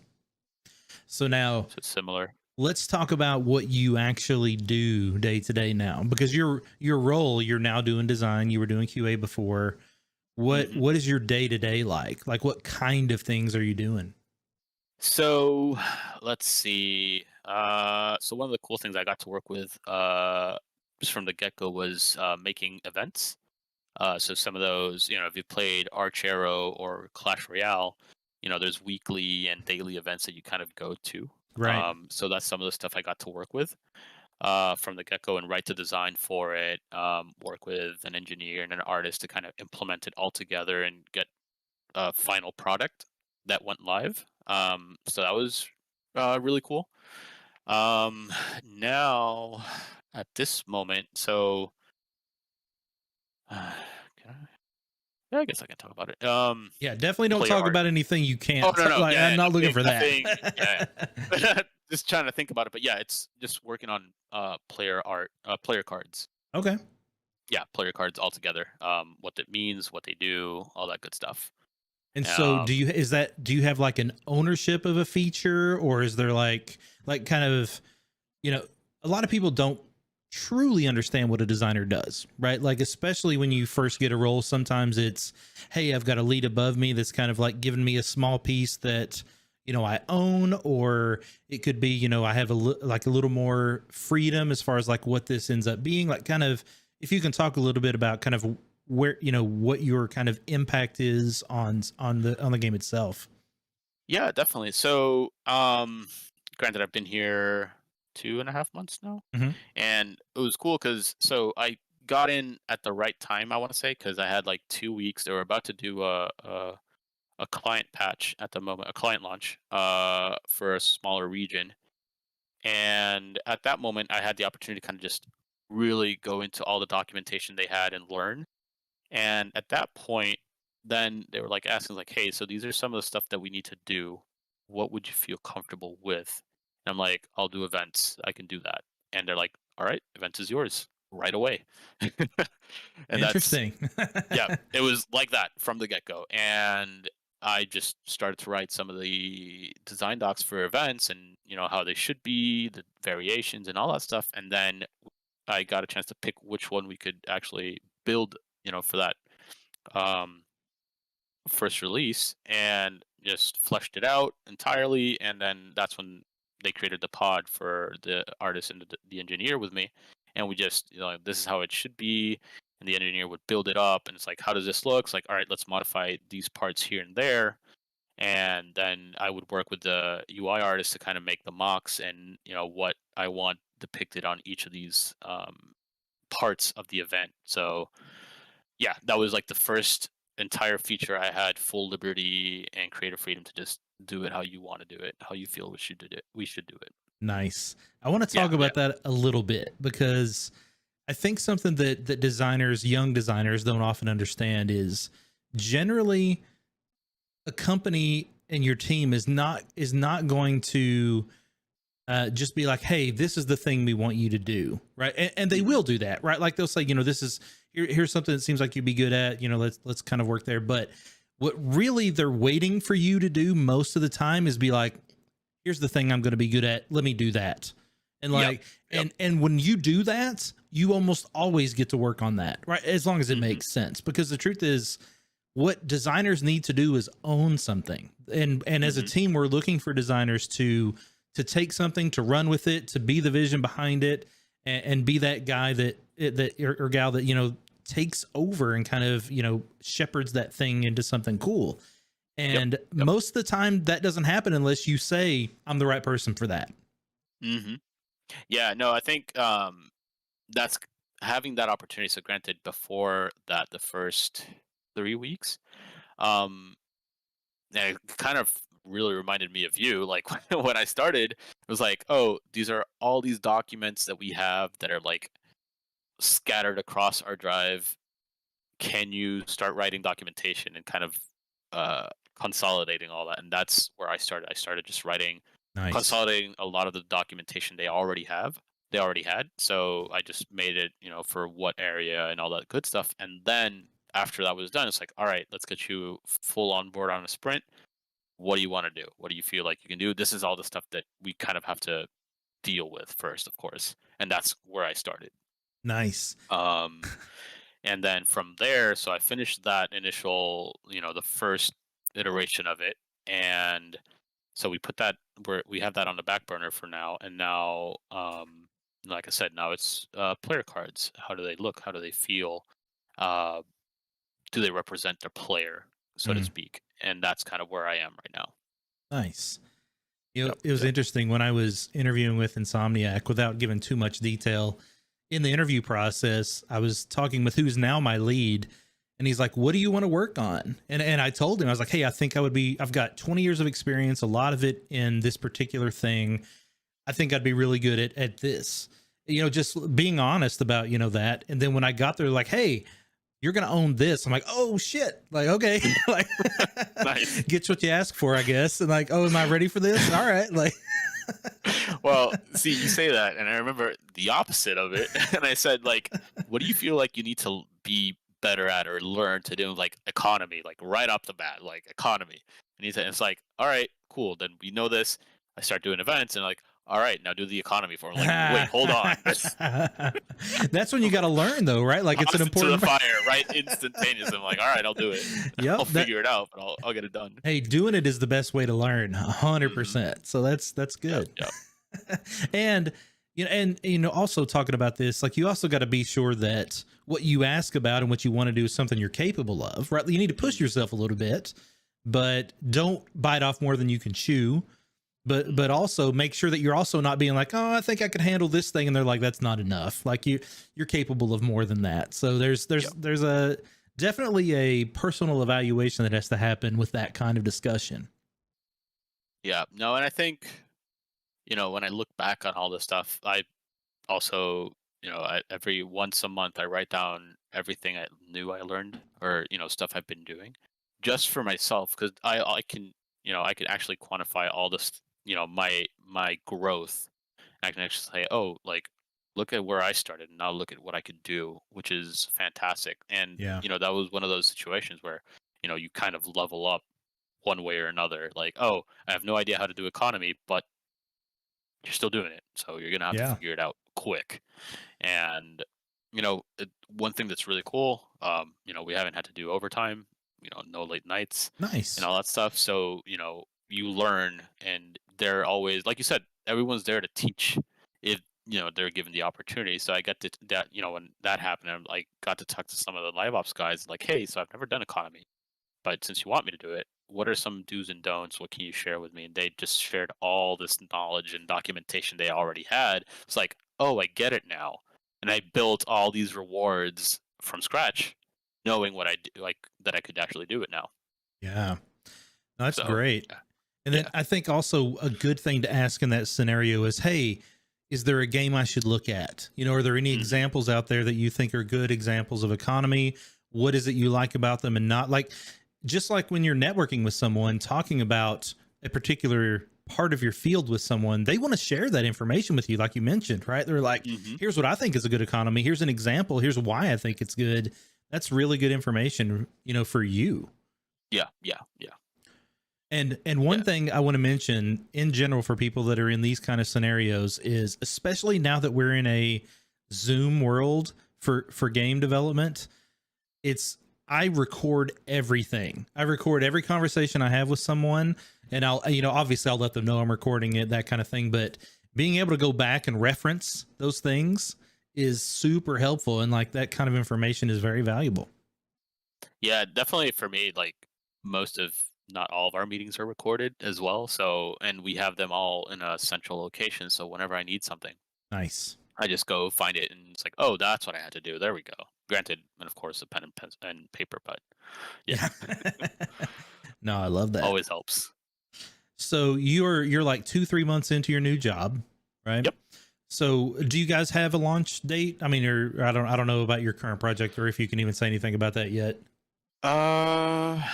So now So it's similar. let's talk about what you actually do day to day now, because your role, you're now doing design, you were doing QA before. Mhm. What is your day to day like? Like what kind of things are you doing? So let's see. So one of the cool things I got to work with just from the get go was making events. So some of those, if you played Arch Arrow or Clash Royale, there's weekly and daily events that you kind of go to. Right. So that's some of the stuff I got to work with from the get go and write the design for it, work with an engineer and an artist to kind of implement it all together and get a final product that went live. So that was really cool. Now, at this moment, so can I? Yeah, I guess I can talk about it. Yeah, definitely don't Player talk art. about anything you Oh can't. no, no, Like, yeah, I'm not looking for nothing. Yeah, that. just trying to think about it. But yeah, it's just working on player art, player cards. Okay. Yeah, player cards altogether. What that means, what they do, all that good stuff. And so Um, do you have like an ownership of a feature, or is there like kind of, you know, a lot of people don't truly understand what a designer does, right? Like, especially when you first get a role, sometimes it's, hey, I've got a lead above me that's kind of like giving me a small piece that, I own, or it could be, I have like a little more freedom as far as like what this ends up being, like kind of, if you can talk a little bit about kind of where, what your kind of impact is on the game itself. Yeah, definitely. So, granted, I've been here 2.5 months now, Hmm. and it was cool because so I got in at the right time. I want to say because I had like 2 weeks. They were about to do a client patch at the moment, a client launch, for a smaller region, and at that moment, I had the opportunity to kind of just really go into all the documentation they had and learn. And at that point, then they were like asking like, "Hey, so these are some of the stuff that we need to do. What would you feel comfortable with?" And I'm like, "I'll do events. I can do that." And they're like, "All right, events is yours right away." And that's Interesting. yeah, it was like that from the get-go. And I just started to write some of the design docs for events and, how they should be, the variations and all that stuff. And then I got a chance to pick which one we could actually build, for that um, first release, and just fleshed it out entirely. And then that's when they created the pod for the artist and the engineer with me. And we just, this is how it should be. And the engineer would build it up. And it's like, how does this look? It's like, all right, let's modify these parts here and there. And then I would work with the UI artist to kind of make the mocks and, what I want depicted on each of these parts of the event. So yeah, that was like the first entire feature I had full liberty and creative freedom to just do it how you want to do it, how you feel we should do it. We should do it. Nice. I want to Yeah, talk yeah. about that a little bit because I think something that designers, young designers, don't often understand is generally a company and your team is not going to just be like, hey, this is the thing we want you to do, right? And they Mhm. will do that, right? Like they'll say, this is here's something that seems like you'd be good at, let's kind of work there. But what really they're waiting for you to do most of the time is be like, here's the thing I'm going to be good at. Let me do that. And Yep. like, Yep. and when you do that, you almost always get to work on that, right? As long as it Hmm. makes sense, because the truth is, what designers need to do is own something. And as a Hmm. team, we're looking for designers to take something, to run with it, to be the vision behind it, and be that guy that or gal that takes over and kind of shepherds that thing into something cool. Yep. And Yep. most of the time, that doesn't happen unless you say, "I'm the right person for that." Hmm. Yeah. No, I think that's having that opportunity. So, granted, before that, the first 3 weeks, um, and it kind of really reminded me of you. Like when I started, it was like, oh, these are all these documents that we have that are like scattered across our drive. Can you start writing documentation and kind of uh, consolidating all that? And that's where I started. I started just writing, Nice, consolidating a lot of the documentation they already have. They already had. So I just made it, for what area and all that good stuff. And then after that was done, it's like, all right, let's get you full on board on a sprint. What do you want to do? What do you feel like you can do? This is all the stuff that we kind of have to deal with first, of course. And that's where I started. nice, Um, and then from there, so I finished that initial, the first iteration of it. And so we put that where we have that on the back burner for now. And now, like I said, now it's player cards. How do they look? How do they feel? Uh, do they represent their player, so to mm, speak? And that's kind of where I am right now. nice. Yep. It was Yep. interesting when I was interviewing with Insomniac, without giving too much detail. In the interview process, I was talking with who's now my lead, and he's like, "What do you want to work on?" And I told him, I was like, "Hey, I think I've got 20 years of experience, a lot of it in this particular thing. I think I'd be really good at this." Just being honest about that. And then when I got there, like, "Hey, you're gonna own this." I'm like, "Oh shit!" Like, okay, like, Nice. get what you ask for, I guess. And like, "Oh, am I ready for this?" All right, like, Well, see, you say that, and I remember the opposite of it. And I said, like, what do you feel like you need to be better at or learn to do, like economy, like right off the bat, like economy? And he said, it's like, all right, cool. Then we know this. I start doing events, and like, all right, now do the economy for me. Like, wait, hold on. That's when you got to learn, though, right? Like it's an Toss it to the important. fire, right? Instantaneous. I'm like, all right, I'll do it. Yep. I'll figure it out, but I'll get it done. Hey, doing it is the best way to learn, Hmm. 100%. So that's Yep, good. yep. And also talking about this, like you also got to be sure that what you ask about and what you want to do is something you're capable of, right? You need to push Mhm. yourself a little bit, but don't bite off more than you can chew. But also make sure that you're also not being like, oh, I think I could handle this thing, and they're like, that's not enough. Like you're capable of more than that. So Yep. there's a definitely a personal evaluation that has to happen with that kind of discussion. Yeah. No, and I think, when I look back on all this stuff, I also, every once a month I write down everything I knew I learned, or stuff I've been doing, just for myself, because I can actually quantify all this, my growth. I can actually say, oh, like, look at where I started, and now look at what I could do, which is fantastic. And Yeah. that was one of those situations where you kind of level up one way or another. Like, oh, I have no idea how to do economy, but you're still doing it, so you're gonna have to Yeah. figure it out quick. And one thing that's really cool, we haven't had to do overtime, no late nights and Nice. all that stuff. So you learn, and they're always, like you said, everyone's there to teach if they're given the opportunity. So I got to that, when that happened, I got to talk to some of the live ops guys, like, hey, so I've never done economy, but since you want me to do it, what are some do's and don'ts? What can you share with me? And they just shared all this knowledge and documentation they already had. It's like, oh, I get it now. And I built all these rewards from scratch, knowing what I do, like that I could actually do it now. Yeah. No, that's So great. yeah, And then yeah. I think also a good thing to ask in that scenario is, hey, is there a game I should look at? Are there any Hmm. examples out there that you think are good examples of economy? What is it you like about them and not like, just like when you're networking with someone, talking about a particular part of your field with someone, they want to share that information with you, like you mentioned, right? They're like, Hmm. here's what I think is a good economy. Here's an example. Here's why I think it's good. That's really good information, for you. Yeah, yeah, yeah, And one yeah. thing I want to mention in general for people that are in these kind of scenarios is, especially now that we're in a Zoom world for game development, it's I record everything. I record every conversation I have with someone, and I'll obviously I'll let them know I'm recording it, that kind of thing, but being able to go back and reference those things is super helpful, and like that kind of information is very valuable. Yeah, definitely for me, like, most of, not all of our meetings are recorded as well. So, and we have them all in a central location. So whenever I need something, Nice. I just go find it, and it's like, oh, that's what I had to do. There we go. Granted, and of course, a pen and and paper, but yeah, Yeah. No, I love that. always helps. So you're like 2-3 months into your new job, right? Yep. So do you guys have a launch date? I mean, or I don't know about your current project, or if you can even say anything about that yet. Uh, I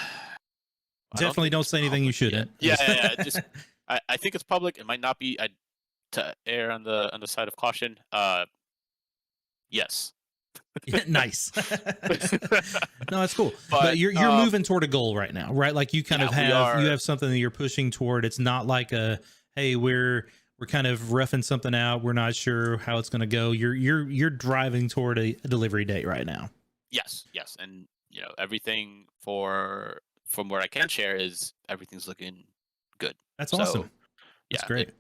don't Definitely think don't it's say anything you public yet. shouldn't. Yeah, yeah, yeah. Just I think it's public. It might not be. To err on the side of caution. Yes. Yeah, nice. No, that's cool. But But you're moving toward a goal right now, right? Like you kind yeah, of we have are. something that you're pushing toward. It's not like a, hey, we're kind of roughing something out. We're not sure how it's going to go. You're driving toward a delivery date right now. Yes, yes, and everything from where I can share is everything's looking good. That's awesome. So That's yeah, great.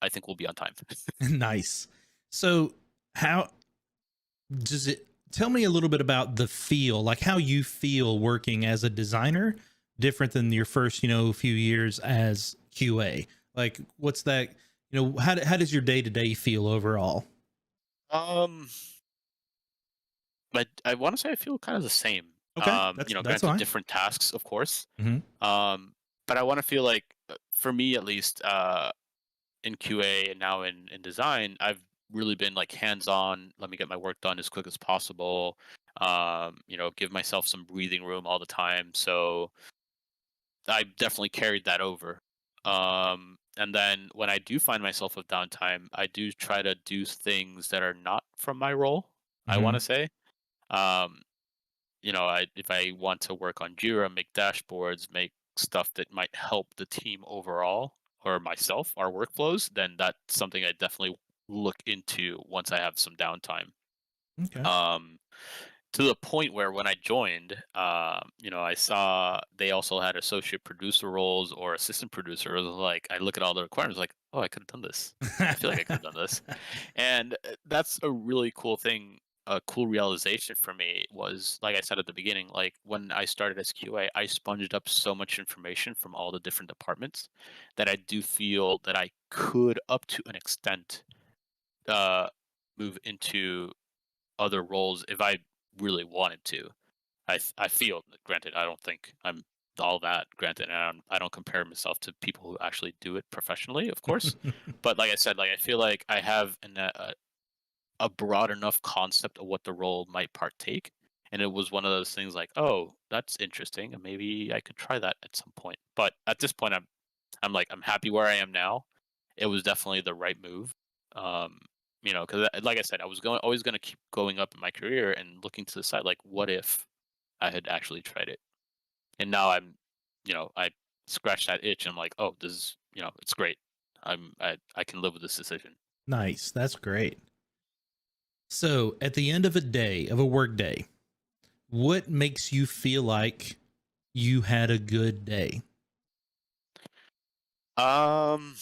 I think we'll be on time. Nice. So how does it tell me a little bit about the feel, like how you feel working as a designer, different than your first, few years as QA? Like what's that, how does your day-to-day feel overall? um, but I want to say I feel kind of the same. Okay. That's Granted, fine. different tasks, of course. Hmm. But I want to feel like, for me at least, in QA and now in design, I've really been like hands on. Let me get my work done as quick as possible. Give myself some breathing room all the time. So I definitely carried that over. And then when I do find myself with downtime, I do try to do things that are not from my role. I want Hmm. to say, um, if I want to work on Jira, make dashboards, make stuff that might help the team overall, or myself, our workflows, then that's something I definitely look into once I have some downtime. Okay. Um, to the point where when I joined, I saw they also had associate producer roles or assistant producer. It was like I look at all the requirements, like, oh, I could have done this. I feel like I could have done this, and that's a really cool thing. A cool realization for me was, like I said at the beginning, like when I started as QA, I sponged up so much information from all the different departments that I do feel that I could, up to an extent, uh, move into other roles if I really wanted to. I feel, granted, I don't think I'm all that, granted, and I don't compare myself to people who actually do it professionally, of course. But like I said, like I feel like I have a broad enough concept of what the role might partake. And it was one of those things like, oh, that's interesting, and maybe I could try that at some point. But at this point, I'm like, I'm happy where I am now. It was definitely the right move. Um, because like I said, I was always going to keep going up in my career and looking to the side, like, what if I had actually tried it? And now I scratched that itch. And I'm like, oh, this is, it's great. I can live with this decision. Nice. That's great. So at the end of a day, of a work day, what makes you feel like you had a good day? Um,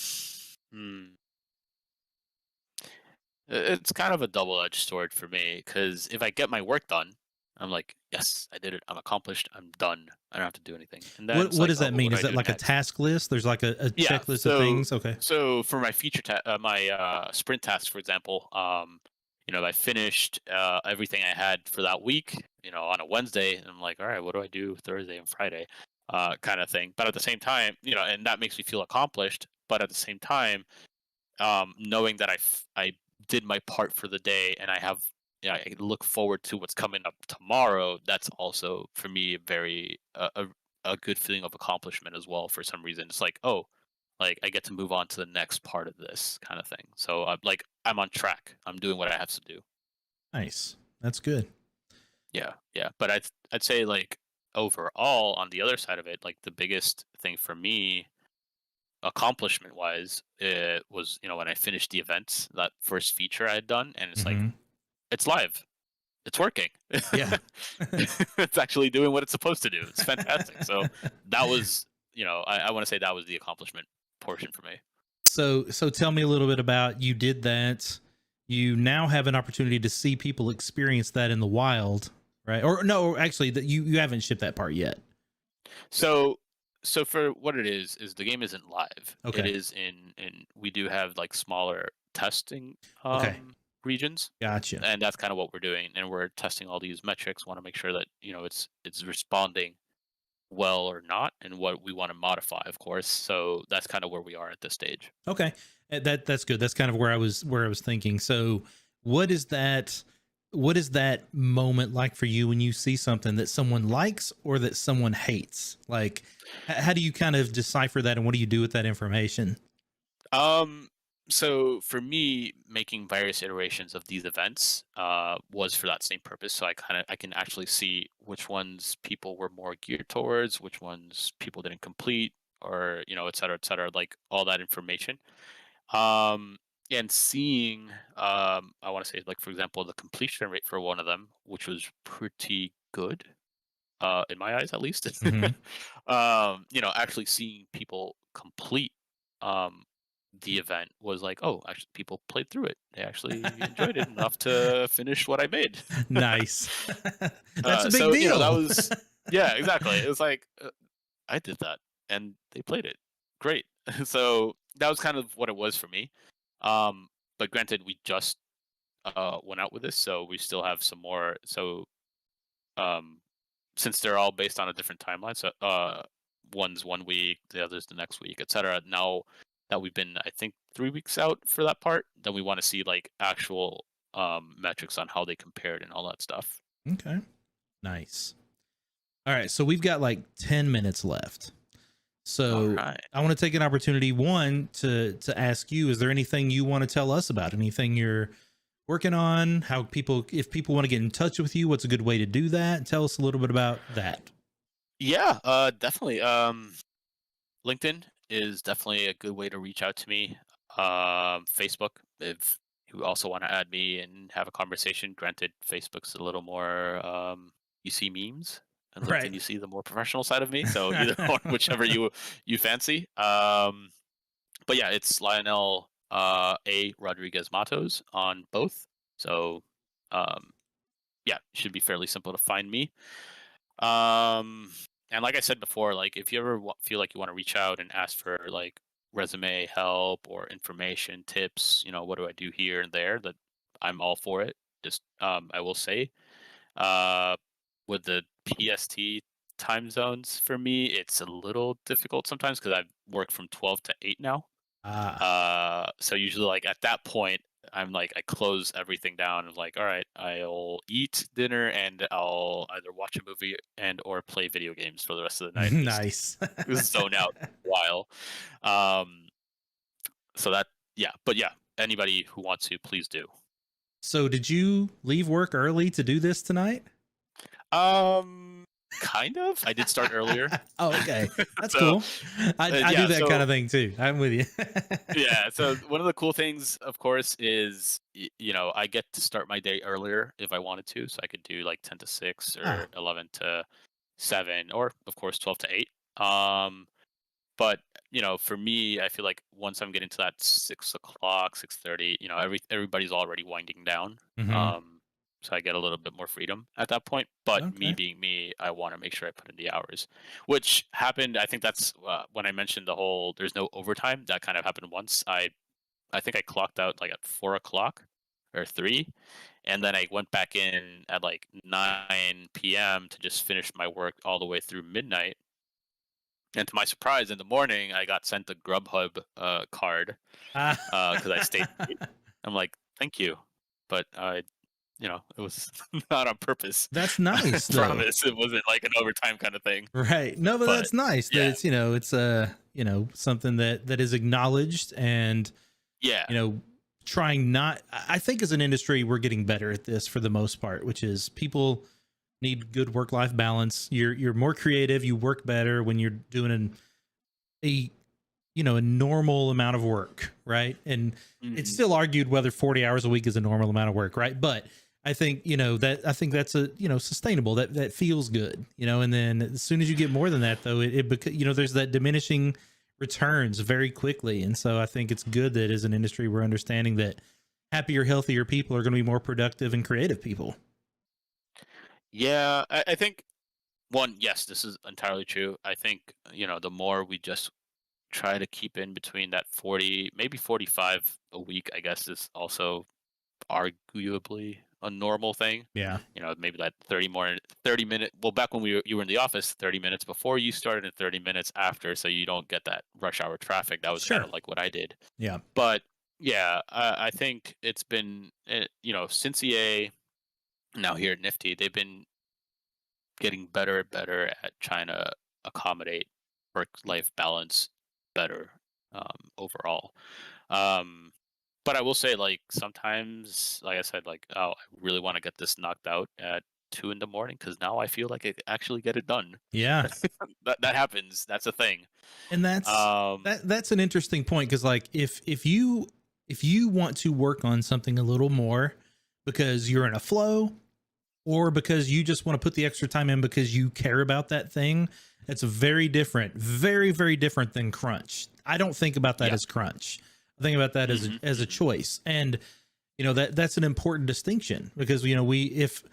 hmm. It's kind of a double-edged sword for me because if I get my work done, I'm like, yes, I did it. I'm accomplished. I'm done. I don't have to do anything. And then it's What like, does oh, that but what mean? do Is I that do like a next? task list? There's like a Yeah. checklist of So things. Okay. so for my my sprint tasks, for example, I finished everything I had for that week, on a Wednesday, and I'm like, all right, what do I do Thursday and Friday, kind of thing. But at the same time, and that makes me feel accomplished. But at the same time, knowing that I did my part for the day and I look forward to what's coming up tomorrow. That's also for me very a good feeling of accomplishment as well. For some reason, it's like, oh, like I get to move on to the next part of this kind of thing. So I'm on track. I'm doing what I have to do. Nice. That's good. Yeah, yeah. But I'd say, like, overall, on the other side of it, like the biggest thing for me, accomplishment wise, it was, when I finished the events, that first feature I had done, and it's like, Hmm. it's live, it's working. Yeah. It's actually doing what it's supposed to do. It's fantastic. So that was, I want to say that was the accomplishment portion for me. So tell me a little bit about, you did that. You now have an opportunity to see people experience that in the wild, right? Or no, actually, that you haven't shipped that part yet. So for what it is the game isn't live. It Okay. is in we do have like smaller testing Okay. regions, Gotcha. and that's kind of what we're doing, and we're testing all these metrics, want to make sure that it's responding well or not, and what we want to modify, of course. So that's kind of where we are at this stage. Okay. That's good. That's kind of where I was thinking. So what is that moment like for you when you see something that someone likes or that someone hates? Like, how do you kind of decipher that, and what do you do with that information? um so for me, making various iterations of these events was for that same purpose, so I can actually see which ones people were more geared towards, which ones people didn't complete, or et cetera, like all that information. um and seeing, I want to say, like, for example, the completion rate for one of them, which was pretty good, in my eyes at least. Hmm. Actually seeing people complete um the event was like, oh, actually people played through it, they actually enjoyed it enough to finish what I made. Nice. That's a big So that deal. was, yeah, exactly, it was like, I did that and they played it great. So that was kind of what it was for me. um but granted, we just went out with this, so we still have some more. So um since they're all based on a different timeline, so one's 1 week, the other's the next week, etc. Now that we've been, I think, 3 weeks out for that part, then we want to see like actual metrics on how they compared and all that stuff. Okay. Nice. All right. So we've got like 10 minutes left. All So right. I want to take an opportunity, one, to ask you, is there anything you want to tell us about? Anything you're working on? How people, if people want to get in touch with you, what's a good way to do that? Tell us a little bit about that. Yeah, definitely. LinkedIn is definitely a good way to reach out to me. Facebook, if you also want to add me and have a conversation. Granted, Facebook's a little more, you see memes, and LinkedIn Right. you see the more professional side of me. So either or, whichever you fancy. But yeah, it's Lionel A Rodriguez Matos on both. So um, yeah, it should be fairly simple to find me. Um, and like I said before, like if you ever feel like you want to reach out and ask for like resume help or information, tips, what do I do here and there, that I'm all for it. Just I will say, uh, with the PST time zones for me, it's a little difficult sometimes because I work from 12 to 8 now. Ah, So usually, like at that point, I'm like I close everything down and like, all right, I'll eat dinner and I'll either watch a movie and or play video games for the rest of the night and just nice. zone out for a while. Um, so that yeah, but yeah, anybody who wants to, please do. So did you leave work early to do this tonight? Um, kind of. I did start earlier. Oh, okay. That's So cool. I do yeah, that kind so of thing too. I'm with you. yeah, so one of the cool things, of course, is I get to start my day earlier if I wanted to, so I could do like 10 to 6 Ah, or 11 to 7, or of course 12 to 8. But for me, I feel like once I'm getting to that 6 o'clock, 6:30, everybody's already winding down. mhm. Um, so I get a little bit more freedom at that point. But me Okay. being me, I want to make sure I put in the hours, which happened. I think that's when I mentioned the whole there's no overtime. That kind of happened once. I think I clocked out like at 4 o'clock or 3, and then I went back in at like 9 p.m. to just finish my work all the way through midnight. And to my surprise, in the morning, I got sent a Grubhub card Ah. because I stayed late. I'm like, thank you, but it was not on purpose. That's I nice though. promise it wasn't like an overtime kind of thing. Right. No, but But that's nice that yeah, it's something that is acknowledged and yeah, you know trying not I think as an industry we're getting better at this for the most part, which is people need good work-life balance. You're more creative, you work better when you're doing a a normal amount of work, right? And it's hmm still argued whether 40 hours a week is a normal amount of work, right? But I think, I think that's a, sustainable, that feels good, and then as soon as you get more than that though, there's that diminishing returns very quickly. And so I think it's good that as an industry, we're understanding that happier, healthier people are going to be more productive and creative people. yeah. I think one, yes, this is entirely true. I think the more we just try to keep in between that 40, maybe 45 a week, I guess is also arguably a normal thing. Yeah. Maybe that 30-minute. Well, back when you were in the office, 30 minutes before you started and 30 minutes after, so you don't get that rush hour traffic. That was kind Sure. of like what I did. Yeah. But yeah, I think it's been since EA, now here at Nifty, they've been getting better and better at trying to accommodate work-life balance better, overall. Um, but I will say, like, sometimes, like I said, like, oh, I really want to get this knocked out at 2 in the morning because now I feel like I could actually get it done. Yeah. That happens. That's a thing. And Um, that's an interesting point, because like if you want to work on something a little more because you're in a flow, or because you just want to put the extra time in because you care about that thing, that's very, very different than crunch. I don't think about that yeah. as crunch. I think about that hmm as a hmm choice. And that's an important distinction, because if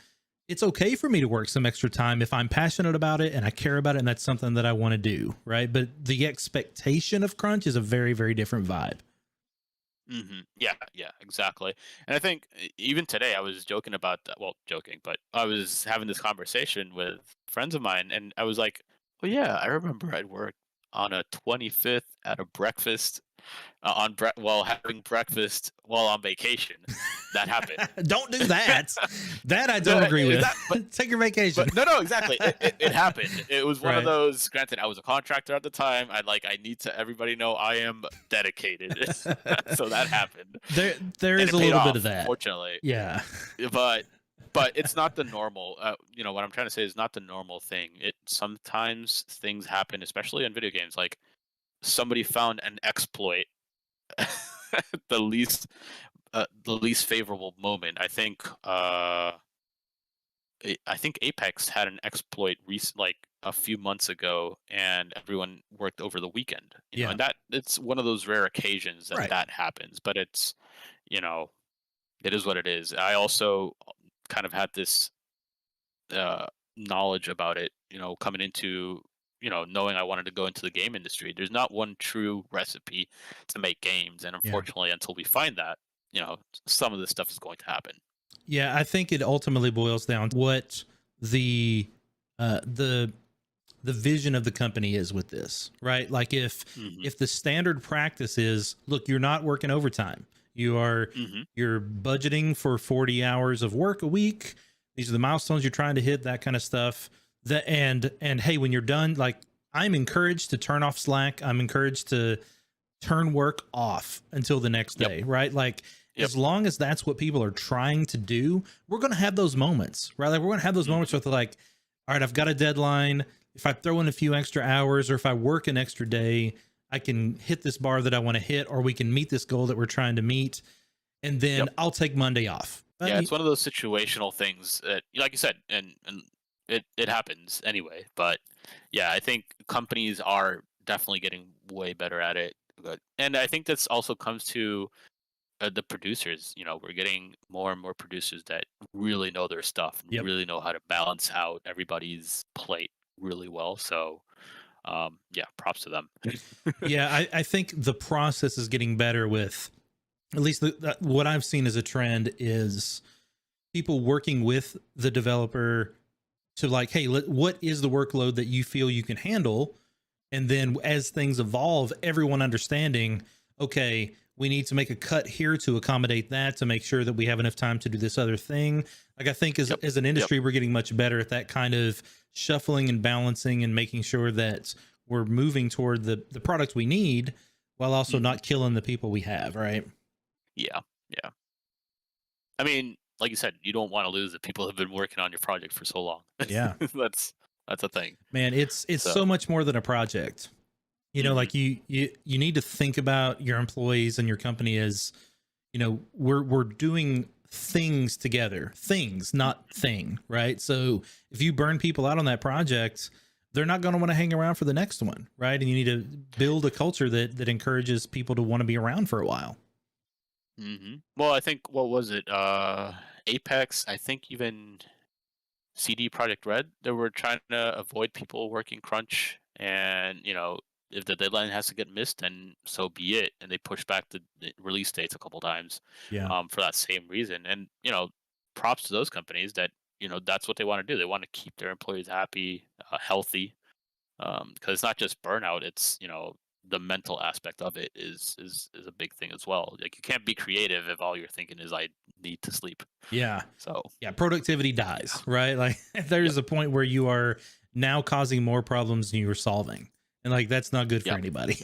it's okay for me to work some extra time if I'm passionate about it and I care about it and that's something that I want to do, right? But the expectation of crunch is a very, very different vibe. Yeah, yeah, exactly. And I think even today I was joking about that. Well, joking, but I was having this conversation with friends of mine, and I was like, "Oh yeah, I remember I'd work on a 25th at a breakfast while having breakfast while on vacation." That happened. Don't do that. That I No, don't agree with. but Take your vacation. no, exactly. It happened. It was one of Right. those. Granted, I was a contractor at the time. I need to everybody know I am dedicated. So that happened, There and is it a paid little bit of off, that. fortunately. Yeah. But it's not the normal. What I'm trying to say is not the normal thing. It sometimes things happen, especially in video games. Like somebody found an exploit the least favorable moment. I think Apex had an exploit like a few months ago, and everyone worked over the weekend. Yeah. And that it's one of those rare occasions that Right. that happens. But it's it is what it is. I also kind of had this knowledge about it. Coming into knowing I wanted to go into the game industry. There's not one true recipe to make games, and Yeah. unfortunately, until we find that, some of this stuff is going to happen. Yeah, I think it ultimately boils down to what the uh the the vision of the company is with this, right? Like Hmm. if the standard practice is, look, you're not working overtime. Hmm. You're budgeting for 40 hours of work a week. These are the milestones you're trying to hit, that kind of stuff. And hey, when you're done, like, I'm encouraged to turn off Slack. I'm encouraged to turn work off until the next Yep. day, right? Like, Yep. as long as that's what people are trying to do, we're going to have those moments, right? Like, we're going to have those moments with, like, all right, I've got a deadline. If I throw in a few extra hours, or if I work an extra day, I can hit this bar that I want to hit, or we can meet this goal that we're trying to meet. And then Yep. I'll take Monday off. Yeah, it's one of those situational things that, like you said, and it happens anyway. But yeah, I think companies are definitely getting way better at it. And I think this also comes to the producers. We're getting more and more producers that really know their stuff and Yep. really know how to balance out everybody's plate really well. So, yeah, props to them. Yeah, I think the process is getting better with, at least what I've seen as a trend is people working with the developer to, like, hey, what is the workload that you feel you can handle? And then as things evolve, everyone understanding, okay, we need to make a cut here to accommodate that, to make sure that we have enough time to do this other thing. Like, I think as, Yep. as an industry, we're getting much better at that kind of shuffling and balancing and making sure that we're moving toward the product we need, while also not killing the people we have, right? Yeah, yeah. I mean, like you said, you don't want to lose the people who've been working on your project for so long. Yeah. That's a thing. Man, it's So, so much more than a project. Like, you need to think about your employees and your company as, we're doing things together, things, not thing, right? So if you burn people out on that project, they're not going to want to hang around for the next one, right? And you need to build a culture that encourages people to want to be around for a while. well, I think, what was it? Apex. I think even CD Project Red. They were trying to avoid people working crunch, and if the deadline has to get missed, then so be it. And they pushed back the release dates a couple times, Yeah. for that same reason. And props to those companies that that's what they want to do. They want to keep their employees happy, healthy, because it's not just burnout. It's the mental aspect of it is a big thing as well. Like, you can't be creative if all you're thinking is, I need to sleep. Yeah. So Yeah. Productivity dies, right? Like, there's a point where you are now causing more problems than you were solving. And, like, that's not good for anybody.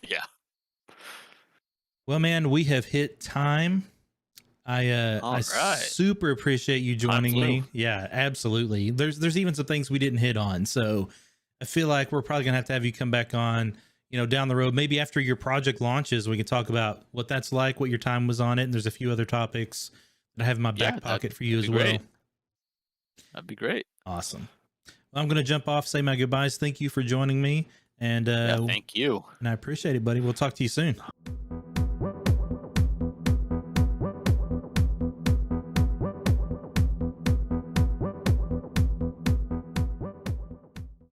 yeah. Well, man, we have hit time. I All right. super appreciate you joining flew. me. Yeah, absolutely. There's even some things we didn't hit on. So I feel like we're probably gonna have you come back on, down the road. Maybe after your project launches, we can talk about what that's like, what your time was on it, and there's a few other topics that I have in my back pocket for you as well. Great. That'd be great. Awesome. Well, I'm gonna jump off, say my goodbyes. Thank you for joining me. And Yeah, thank you. and I appreciate it, buddy. We'll talk to you soon.